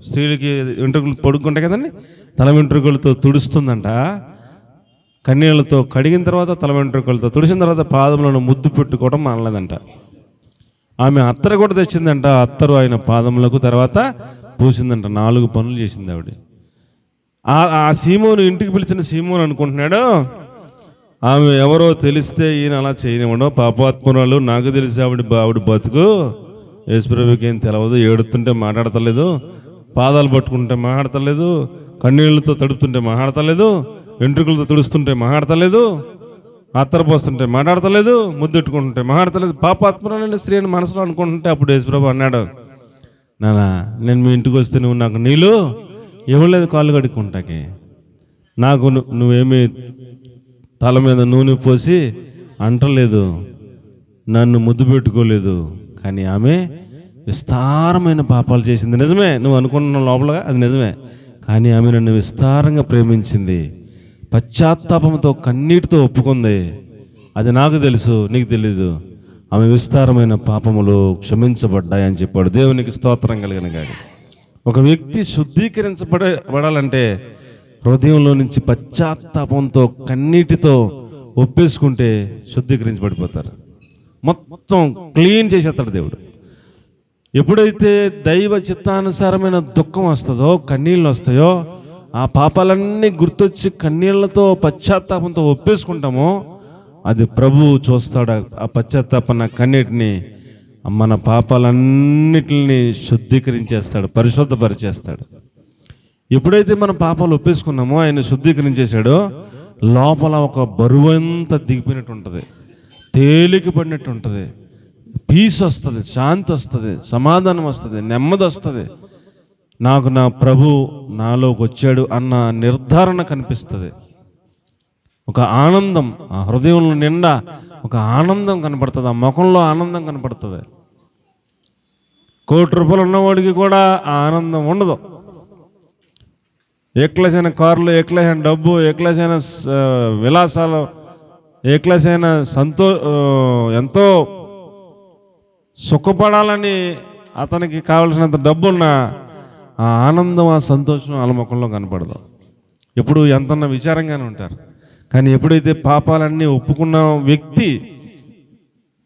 స్త్రీలకి వెంట్రుకలు పొడుక్కుంటాయి కదండి, తల వెంట్రుకలతో తుడుస్తుందంట. కన్నీళ్లతో కడిగిన తర్వాత తల వెంట్రుకలతో తుడిసిన తర్వాత పాదములను ముద్దు పెట్టుకోవడం మానలేదంట. ఆమె అత్తరు కూడా తెచ్చిందంట. అత్తరు ఆయన పాదములకు తర్వాత పూసిందంట. 4 పనులు చేసింది ఆవిడ. ఆ సీమోను, ఇంటికి పిలిచిన సీమోను అనుకుంటున్నాడు ఆమె ఎవరో తెలిస్తే ఈయన అలా చేయనివ్వడం, పాపాత్మురాలు, నాకు తెలిసి ఆవిడ బతుకు యేసుప్రభుకి ఏం తెలవదు, ఏడుతుంటే మాట్లాడతలేదు, పాదాలు పట్టుకుంటే మాట్లాడతలేదు, కన్నీళ్ళతో తడుపుతుంటే మాట్లాడతలేదు, వెంట్రుకలతో తుడుస్తుంటే మాట్లాడతలేదు, అత్తర పోస్తుంటే మాట్లాడతలేదు, ముద్దెట్టుకుంటుంటే మాట్లాడతలేదు, పాపాత్మురాలైన స్త్రీ అని మనసులో అనుకుంటుంటే అప్పుడు యేసుప్రభు అన్నాడు, నానా నేను మీ ఇంటికి వస్తే నువ్వు నాకు నీళ్ళు ఇవ్వలేదు కాళ్ళు కడుక్కుంటాకి, నాకు నువ్వేమి తల మీద నూనె పోసి అంటలేదు, నన్ను ముద్దు పెట్టుకోలేదు. కానీ ఆమె విస్తారమైన పాపాలు చేసింది. నిజమే, నువ్వు అనుకున్న లోపలగా అది నిజమే. కానీ ఆమె నన్ను విస్తారంగా ప్రేమించింది, పశ్చాత్తాపంతో కన్నీటితో ఒప్పుకుంది. అది నాకు తెలుసు, నీకు తెలీదు. ఆమె విస్తారమైన పాపములు క్షమించబడ్డాయని చెప్పాడు. దేవునికి స్తోత్రం కలిగిన గాని. ఒక వ్యక్తి శుద్ధీకరించబడాలంటే హృదయంలో నుంచి పశ్చాత్తాపంతో కన్నీటితో ఒప్పేసుకుంటే శుద్ధీకరించబడిపోతారు. మొత్తం క్లీన్ చేసేస్తాడు దేవుడు. ఎప్పుడైతే దైవ చిత్తానుసారమైన దుఃఖం వస్తుందో, కన్నీళ్ళు వస్తాయో, ఆ పాపాలన్నీ గుర్తొచ్చి కన్నీళ్లతో పశ్చాత్తాపంతో ఒప్పేసుకుంటామో అది ప్రభువు చూస్తాడు. ఆ పశ్చాత్తాపన కన్నీటిని, మన పాపాలన్నిటిని శుద్ధీకరించేస్తాడు, పరిశుద్ధపరిచేస్తాడు. ఎప్పుడైతే మన పాపాలు ఒప్పేసుకున్నామో ఆయన శుద్ధీకరించేశాడో లోపల ఒక బరువంతా దిగిపోయినట్టు ఉంటుంది, తేలిక పడినట్టు ఉంటుంది, పీస్ వస్తుంది, శాంతి వస్తుంది, సమాధానం వస్తుంది, నెమ్మది వస్తుంది. నాకు నా ప్రభు నాలోకి వచ్చాడు అన్న నిర్ధారణ కనిపిస్తుంది. ఒక ఆనందం ఆ హృదయంలో నిండా ఒక ఆనందం కనపడుతుంది, ఆ ముఖంలో ఆనందం కనపడుతుంది. 1 కోటి రూపాయలు ఉన్నవాడికి కూడా ఆ ఆనందం ఉండదు. ఏ క్లాస్ అయిన కార్లు, ఏ క్లాస్ అయిన డబ్బు, ఏ క్లాస్ అయిన విలాసాలు, ఏ క్లాస్ అయిన ఎంతో సుఖపడాలని అతనికి కావలసినంత డబ్బున్న ఆ ఆనందం, ఆ సంతోషం వాళ్ళ ముఖంలో కనపడదు. ఎప్పుడు ఎంతన్నా విచారంగానే ఉంటారు. కానీ ఎప్పుడైతే పాపాలన్నీ ఒప్పుకున్న వ్యక్తి,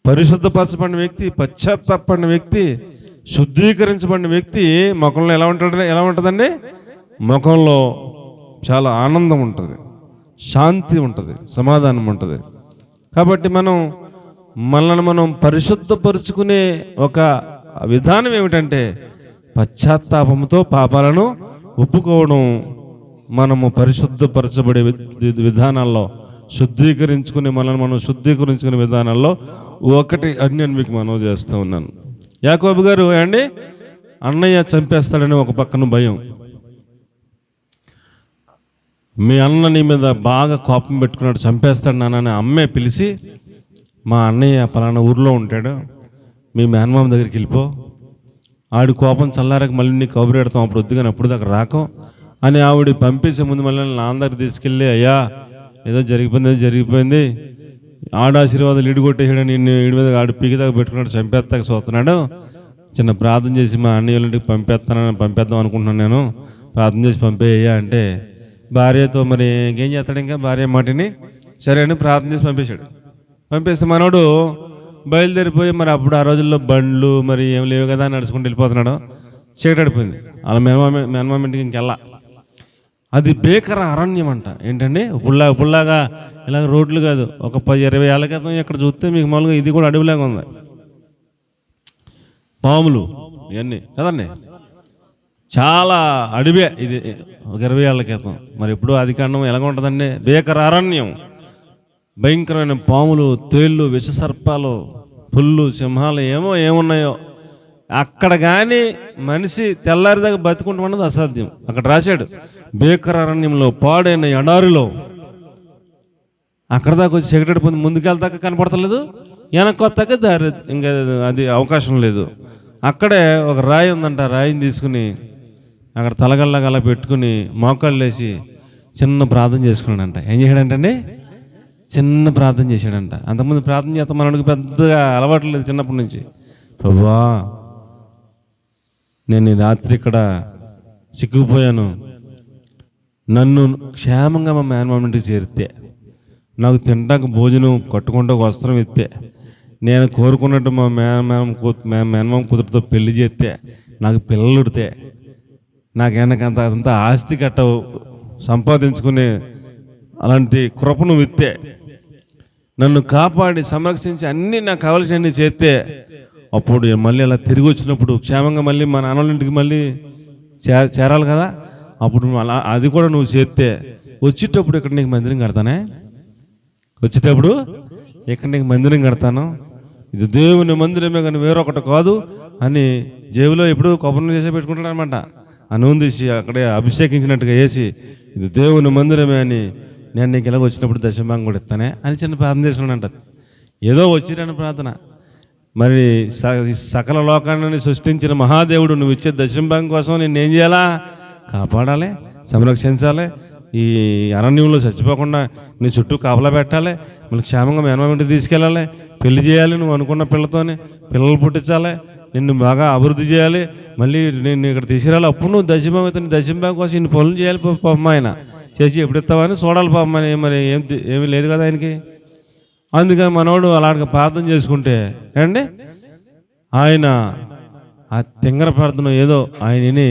పరిశుద్ధపరచబడిన వ్యక్తి, పశ్చాత్తాపడిన వ్యక్తి, శుద్ధీకరించబడిన వ్యక్తి ముఖంలో ఎలా ఉంటుందండి? ముఖంలో చాలా ఆనందం ఉంటుంది, శాంతి ఉంటుంది, సమాధానం ఉంటుంది. కాబట్టి మనల్ని మనం పరిశుద్ధపరుచుకునే ఒక విధానం ఏమిటంటే పశ్చాత్తాపంతో పాపాలను ఒప్పుకోవడం. మనము పరిశుద్ధపరచబడే విధానాల్లో మనం శుద్ధీకరించుకునే విధానాల్లో ఒకటి అని నేను మీకు మనవి చేస్తూ ఉన్నాను. యాకోబు గారు అండి, అన్నయ్య చంపేస్తాడని ఒక పక్కన భయం. మీ అన్న నీ మీద బాగా కోపం పెట్టుకున్నాడు, చంపేస్తాడు నాన్న అమ్మే పిలిచి, మా అన్నయ్య పలానా ఊర్లో ఉంటాడు, మీ మేనమామ దగ్గరికి వెళ్ళిపో, ఆడి కోపం చల్లారక మళ్ళీ నీ కబురు పెడతాం, అప్పుడు వద్దుగాని అప్పుడు దాకా రాకం అని ఆవిడ పంపించే ముందు మళ్ళీ నాన్న దగ్గర తీసుకెళ్ళి, అయ్యా ఏదో జరిగిపోయింది, ఆడ ఆశీర్వాదాలు ఇడిగొట్టేసాడు, నిన్ను ఇడి మీద ఆడు పీకి దాకా పెట్టుకున్నాడు, చంపేస్తాక చూస్తున్నాడు, చిన్న ప్రార్థన చేసి మా అన్నయ్య వాళ్ళ ఇంటికి పంపేద్దాం అనుకుంటున్నాను, నేను ప్రార్థన చేసి పంపేయ్యా అంటే భార్యతో మరి ఏం చేస్తాడు, ఇంకా భార్య మాటిని సరే అని ప్రార్థన చేసి పంపేస్తే మనోడు బయలుదేరిపోయి, మరి అప్పుడు ఆ రోజుల్లో బండ్లు మరి ఏం లేవు కదా, నడుచుకుంటూ వెళ్ళిపోతున్నాడు. చీకటడిపోయింది. అలా మేనమామ ఇంటికి ఇంకెళ్ళా. అది భీకర అరణ్యం అంట. ఏంటండి, పుల్లాగా ఇలాగ రోడ్లు కాదు, ఒక 10-20 ఏళ్ళ క్రితం ఇక్కడ చూస్తే మీకు మామూలుగా ఇది కూడా అడవిలాగా ఉంది, పాములు ఇవన్నీ కదండి, చాలా అడవే ఇది. ఒక 20 ఏళ్ళ క్రితం. మరి ఇప్పుడు అధికాండం ఎలాగ ఉంటుందండి? భీకర అరణ్యం, భయంకరమైన పాములు, తేళ్ళు, విషసర్పాలు, పుల్లు, సింహాలు ఏమున్నాయో. అక్కడ కానీ మనిషి తెల్లారిదాకా బతుకుంటామన్నది అసాధ్యం. అక్కడ రాశాడు, భీకర అరణ్యంలో, పాడైన ఎడారిలో అక్కడ దాకా వచ్చి సెక్రటరీ పొంది ముందుకెళ్తాక కనపడతలేదు, వెనక్కి వస్తాక దారి ఇంకా అది అవకాశం లేదు. అక్కడే ఒక రాయి ఉందంట, రాయిని తీసుకుని అక్కడ తలగల్లాగా అలా పెట్టుకుని మోకాళ్ళు వేసి చిన్న ప్రార్థన చేసుకున్నాడంట. ఏం చేశాడంటండి? చిన్న ప్రార్థన చేశాడంట. అంతకుముందు ప్రార్థన చేస్తాం మనకి పెద్దగా అలవాటు లేదు చిన్నప్పటి నుంచి. ప్రభువా, నేను ఈ రాత్రి ఇక్కడ చిక్కుకుపోయాను, నన్ను క్షేమంగా మా మేనమామింటికి చేరితే, నాకు తినడానికి భోజనం కట్టుకుంటూ వస్త్రం ఇస్తే, నేను కోరుకున్నట్టు మా మేనమామ కూతురుతో పెళ్లి చేస్తే, నాకు పిల్లలు ఉడితే, నాకేనకంత అంత ఆస్తి కట్ట సంపాదించుకునే అలాంటి కృప నువ్వు ఇస్తే, నన్ను కాపాడి సంరక్షించి అన్నీ నాకు కావాల్సినవన్నీ చేస్తే, అప్పుడు మళ్ళీ అలా తిరిగి వచ్చినప్పుడు క్షేమంగా మళ్ళీ మా నాన్నోళ్ళ ఇంటికి మళ్ళీ చేరాలి కదా, అప్పుడు నువ్వు అలా అది కూడా నువ్వు చేస్తే, వచ్చేటప్పుడు ఇక్కడ నీకు మందిరం కడతానే, వచ్చేటప్పుడు ఇక్కడ నీకు మందిరం కడతాను, ఇది దేవుని మందిరమే కానీ వేరొకటి కాదు అని జేబులో ఎప్పుడు కొబ్బరి చేసి పెట్టుకుంటాడు అనమాట. ఆ నూనె తీసి అక్కడే అభిషేకించినట్టుగా వేసి, ఇది దేవుని మందిరమే అని నేను నీకు ఇలాగ వచ్చినప్పుడు దశంభాగం కూడా ఇస్తానే అని చిన్న ప్రార్థన చేసుకున్నాడంట. ఏదో వచ్చిరని ప్రార్థన. మరి సకల లోకాన్ని సృష్టించిన మహాదేవుడు నువ్వు ఇచ్చే దశంభాగం కోసం నేను ఏం చేయాలా? కాపాడాలి, సంరక్షించాలి, ఈ అరణ్యంలో చచ్చిపోకుండా నీ చుట్టూ కాపలా పెట్టాలి, మళ్ళీ క్షేమంగా మేనమామింటికి తీసుకెళ్ళాలి, పెళ్లి చేయాలి, నువ్వు అనుకున్న పిల్లతోనే పిల్లలు పుట్టించాలి, నిన్ను బాగా అభివృద్ధి చేయాలి, మళ్ళీ నేను ఇక్కడ తీసుకురాలి, అప్పుడు నువ్వు దశంభాగం అయితే దశంభాగం కోసం ఇన్ని పనులు చేయాలి పాపం. ఆయన చేసి ఎప్పుడు ఇస్తావని చూడాలి పాపం. అని మరి ఏమీ లేదు కదా ఆయనకి. అందుకని మనోడు అలాంటి ప్రార్థన చేసుకుంటే అండి, ఆయన ఆ తింగర ప్రార్థన ఏదో ఆయనని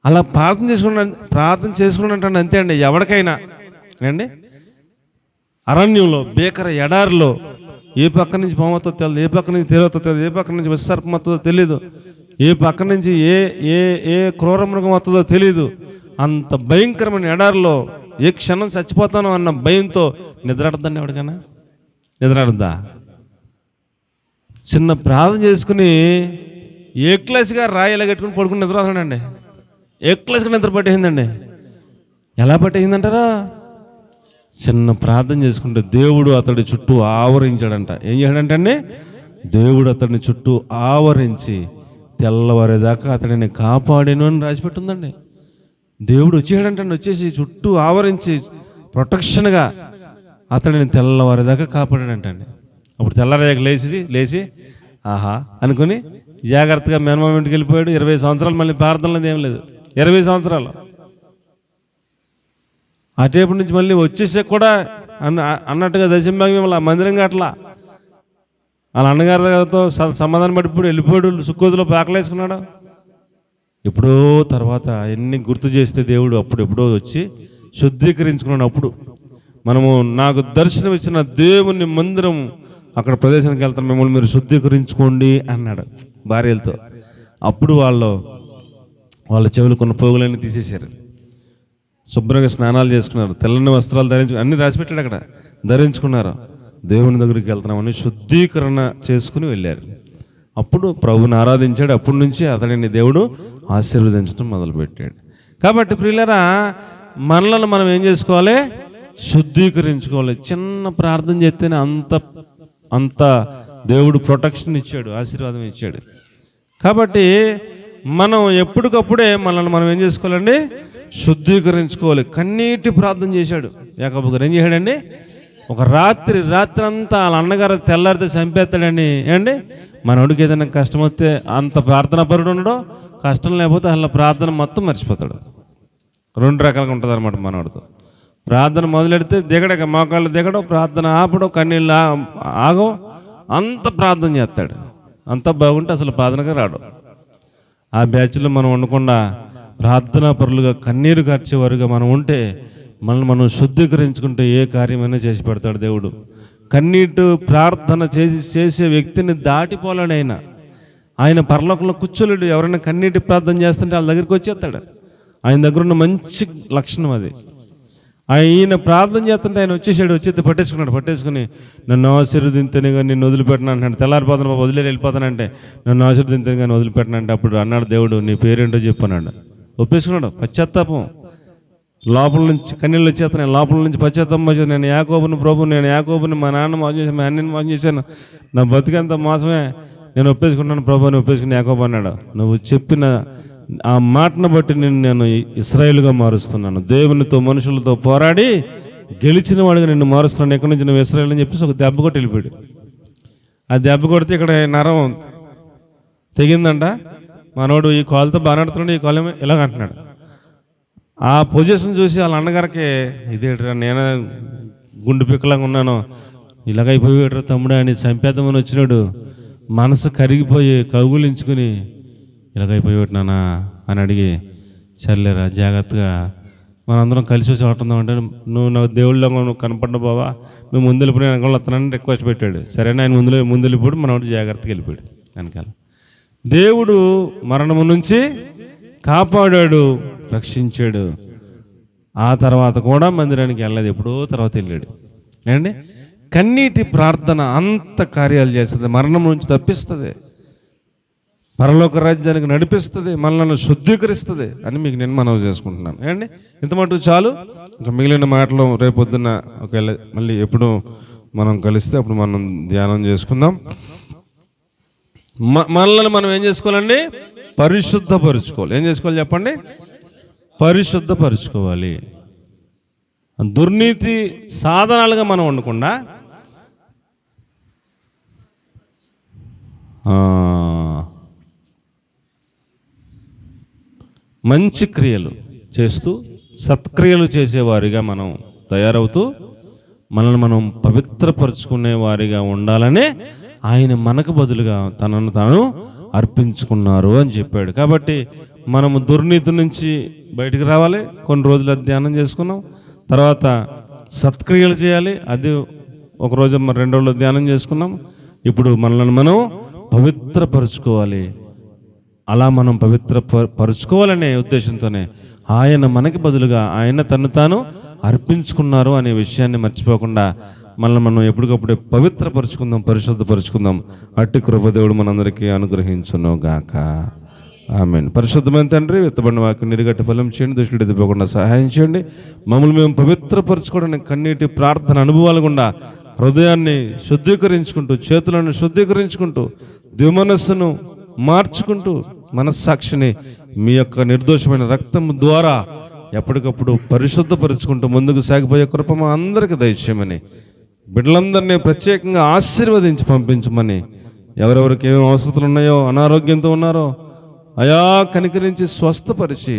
అలా ప్రార్థన చేసుకున్నట్టు అంతే అండి. ఎవరికైనా అండి అరణ్యంలో భీకర ఎడారిలో ఏ పక్క నుంచి పాముతో తెలియదు, ఏ పక్క నుంచి తేలితో తెలియదు, ఏ పక్క నుంచి విసర్పం వస్తుందో తెలియదు, ఏ పక్క నుంచి ఏ ఏ ఏ క్రూర మృగం వస్తుందో తెలియదు. అంత భయంకరమైన ఎడారిలో ఏ క్షణం చచ్చిపోతాను అన్న భయంతో నిద్రాడద్దండి. ఎవరికైనా నిద్రాడద్దా? చిన్న ప్రార్థన చేసుకుని ఏ క్లాస్గా రాయిలా కట్టుకుని పడుకుని నిద్ర వస్తాడండి. ఏ క్లాస్గా నిద్ర పట్టేసిందండి. ఎలా పట్టేసిందంటారా? చిన్న ప్రార్థన చేసుకుంటే దేవుడు అతడి చుట్టూ ఆవరించాడంట. ఏం చేశాడంటే దేవుడు అతడిని చుట్టూ ఆవరించి తెల్లవారేదాకా అతడిని కాపాడేను అని రాసిపెట్టుందండి. దేవుడు వచ్చేసాడంటే వచ్చేసి చుట్టూ ఆవరించి ప్రొటెక్షన్గా అతడిని తెల్లవారేదాకా కాపాడాడంటండి. అప్పుడు తెల్లవారేదాకా లేచి ఆహా అనుకుని జాగ్రత్తగా మేనమామ ఇంటికి వెళ్ళిపోయాడు. 20 సంవత్సరాలు మళ్ళీ ప్రార్థనలు ఏం లేదు. 20 సంవత్సరాలు అటేపటి నుంచి మళ్ళీ వచ్చేసే కూడా అన్నట్టుగా దశంభాగం ఆ మందిరం అట్లా వాళ్ళ అన్నగారితో సమాధానం పడి ఇప్పుడు వెళ్ళిపోయాడు. సుక్కోతులో పాకలేసుకున్నాడు. ఎప్పుడో తర్వాత ఎన్ని గుర్తు చేస్తే దేవుడు అప్పుడెప్పుడో వచ్చి శుద్ధీకరించుకున్నాడు. అప్పుడు మనము నాకు దర్శనం ఇచ్చిన దేవుని మందిరం అక్కడ ప్రదేశానికి వెళ్తాను, మిమ్మల్ని మీరు శుద్ధీకరించుకోండి అన్నాడు భార్యలతో. అప్పుడు వాళ్ళ చెవులుకున్న పోగులన్నీ తీసేశారు, శుభ్రంగా స్నానాలు చేసుకున్నారు, తెల్లని వస్త్రాలు అన్నీ రాసిపెట్టాడు అక్కడ, ధరించుకున్నారు. దేవుని దగ్గరికి వెళ్తున్నామని శుద్ధీకరణ చేసుకుని వెళ్ళారు. అప్పుడు ప్రభుని ఆరాధించాడు. అప్పటి నుంచి అతడిని దేవుడు ఆశీర్వదించడం మొదలుపెట్టాడు. కాబట్టి ప్రియులారా, మనలను మనం ఏం చేసుకోవాలి? శుద్ధీకరించుకోవాలి. చిన్న ప్రార్థన చేస్తేనే అంత దేవుడు ప్రొటెక్షన్ ఇచ్చాడు, ఆశీర్వాదం ఇచ్చాడు. కాబట్టి మనం ఎప్పటికప్పుడే మనల్ని మనం ఏం చేసుకోవాలండి? శుద్ధీకరించుకోవాలి. కన్నీటి ప్రార్థన చేశాడు యాకోబు గారు. ఏం చేశాడండి? ఒక రాత్రి అంతా వాళ్ళ అన్నగారు తెల్లారితే చంపేస్తాడండి. ఏండి మనోడికి ఏదైనా కష్టం వస్తే అంత ప్రార్థన పరుడు ఉండడు, కష్టం లేకపోతే అసలు ప్రార్థన మొత్తం మర్చిపోతాడు. 2 రకాలుగా ఉంటుంది అనమాట మనోడితో. ప్రార్థన మొదలెడితే దిగడక మోకాళ్ళు దిగడం, ప్రార్థన ఆపడం, కన్నీళ్ళు ఆగం, అంత ప్రార్థన చేస్తాడు. అంత బాగుంటే అసలు ప్రార్థనగా రాడు. ఆ బ్యాచ్లో మనం ఉండకుండా ప్రార్థనా పరులుగా కన్నీరు కార్చేవారుగా మనం ఉంటే మనం శుద్ధీకరించుకుంటే ఏ కార్యమైనా చేసి పెడతాడు దేవుడు. కన్నీటి ప్రార్థన చేసే వ్యక్తిని దాటిపోలేడు ఆయన పరలోకంలో కూర్చోలేడు. ఎవరైనా కన్నీటి ప్రార్థన చేస్తుంటే వాళ్ళ దగ్గరికి వచ్చేస్తాడు. ఆయన దగ్గర ఉన్న మంచి లక్షణం అది. ఆయన ప్రార్థన చేస్తుంటే ఆయన వచ్చేది పట్టేసుకుని నన్ను ఆశీర్వదింతేనే కానీ నిన్ను వదిలిపెట్టిన అంటాడు. తెల్లారిపోతాను బాబు, వదిలేరు వెళ్ళిపోతానంటే నన్ను ఆశీర్వదింతేనే కానీ వదిలిపెట్టినంటే అప్పుడు అన్నాడు దేవుడు, నీ పేరేంటో చెప్పన్నాడు. ఒప్పేసుకున్నాడు. పశ్చాత్తాపం, లోపల నుంచి కన్నీళ్ళు వచ్చేస్తున్నాయి, లోపల నుంచి పశ్చాత్తాపం వచ్చేది. నేను యాకోబుని ప్రభు, నేను యాకోబుని, మా నాన్న మోసం చేశాను, మా అన్నని మోసం చేశాను, నా బతికంత మోసమే, నేను ఒప్పేసుకున్నాను ప్రభు అని ఒప్పేసుకుని యాకోబు అన్నాడు. నువ్వు చెప్పిన ఆ మాటను బట్టి నేను ఇశ్రాయేలుగా మారుస్తున్నాను, దేవునితో మనుషులతో పోరాడి గెలిచిన వాడిగా నిన్ను మారుస్తున్నాను, ఎక్కడి నుంచి నువ్వు ఇశ్రాయేలు అని చెప్పేసి ఒక దెబ్బ కొట్టి వెళ్ళిపోయాడు. ఆ దెబ్బ కొడితే ఇక్కడ నరం తెగిందంట. మనోడు ఈ కాలుతో బాగా నడుతున్నాడు, ఈ కాలు ఇలాగ అంటున్నాడు. ఆ పొజిషన్ చూసి వాళ్ళ అన్నగారికి ఇదేట్రా, నేను గుండు పిక్కలాగా ఉన్నాను, ఇలాగైపోయాడు తమ్ముడు అని చంపేద్దామని వచ్చినాడు. మనసు కరిగిపోయి కౌగులించుకుని ఇలాగైపోయాడు నానా అని అడిగి, సర్లేరా జాగ్రత్తగా మనందరం కలిసి వచ్చి ఆడుతుందామంటే, నువ్వు నాకు దేవుళ్ళలో నువ్వు కనపడ్డా బావా, నువ్వు ముందు వెళ్ళిపోయి వెనకాల వస్తున్నానని రిక్వెస్ట్ పెట్టాడు. సరేనా, ఆయన ముందు వెళ్ళిపోయాడు. మనోడు జాగ్రత్తగా వెళ్ళిపోయాడు వెనకాల. దేవుడు మరణము నుంచి కాపాడాడు, రక్షించాడు. ఆ తర్వాత కూడా మందిరానికి వెళ్ళలేదు, ఎప్పుడో తర్వాత వెళ్ళాడు. ఏమండి, కన్నీటి ప్రార్థన అంత కార్యాలు చేస్తుంది, మరణం నుంచి తప్పిస్తుంది, పరలోక రాజ్యానికి నడిపిస్తుంది, మనల్ని శుద్ధీకరిస్తుంది అని మీకు నేను మనవి చేసుకుంటున్నాను. ఏమండి, ఇంత మటుకు చాలు. ఇంకా మిగిలిన మాటలు రేపొద్దున ఒకవేళ మళ్ళీ ఎప్పుడు మనం కలిస్తే అప్పుడు మనం ధ్యానం చేసుకుందాం. మనల్ని మనం ఏం చేసుకోవాలండి? పరిశుద్ధపరుచుకోవాలి. ఏం చేసుకోవాలి చెప్పండి? పరిశుద్ధపరుచుకోవాలి. దుర్నీతి సాధనాలుగా మనం ఉండకుండా మంచి క్రియలు చేస్తూ సత్క్రియలు చేసేవారిగా మనం తయారవుతూ మనల్ని మనం పవిత్రపరుచుకునే వారిగా ఉండాలనే ఆయన మనకు బదులుగా తనను తాను అర్పించుకున్నారు అని చెప్పాడు. కాబట్టి మనము దుర్నీతి నుంచి బయటికి రావాలి. కొన్ని రోజులు అది ధ్యానం చేసుకున్నాం. తర్వాత సత్క్రియలు చేయాలి, అది ఒకరోజు 2 రోజులు ధ్యానం చేసుకున్నాం. ఇప్పుడు మనల్ని మనం పవిత్రపరుచుకోవాలి. అలా మనం పరుచుకోవాలనే ఉద్దేశంతోనే ఆయన మనకి బదులుగా ఆయన తను తాను అర్పించుకున్నారు అనే విషయాన్ని మర్చిపోకుండా మనల్ని మనం ఎప్పటికప్పుడే పవిత్రపరుచుకుందాం, పరిశుద్ధపరుచుకుందాం. అట్టి కృప దేవుడు మనందరికీ అనుగ్రహించును గాక. ఆమేన్. పరిశుద్ధమైన తండ్రి, విత్తబడిన వాక్యం నిరుగట్టు ఫలం చేయండి, దుష్టుడు ఎదిపోకుండా సహాయం చేయండి. మమ్మల్ని మేము పవిత్రపరచుకోవడానికి కన్నీటి ప్రార్థన అనుభవాలు గుండా హృదయాన్ని శుద్ధీకరించుకుంటూ, చేతులను శుద్ధీకరించుకుంటూ, దివమనస్సును మార్చుకుంటూ, మనస్సాక్షిని మీ యొక్క నిర్దోషమైన రక్తం ద్వారా ఎప్పటికప్పుడు పరిశుద్ధపరుచుకుంటూ ముందుకు సాగిపోయే కృప మా అందరికీ దయచేయమని, బిడ్డలందరినీ ప్రత్యేకంగా ఆశీర్వదించి పంపించమని, ఎవరెవరికి ఏమేమి అవసరాలు ఉన్నాయో, అనారోగ్యంతో ఉన్నారో అయా కనికరించి స్వస్థపరిచి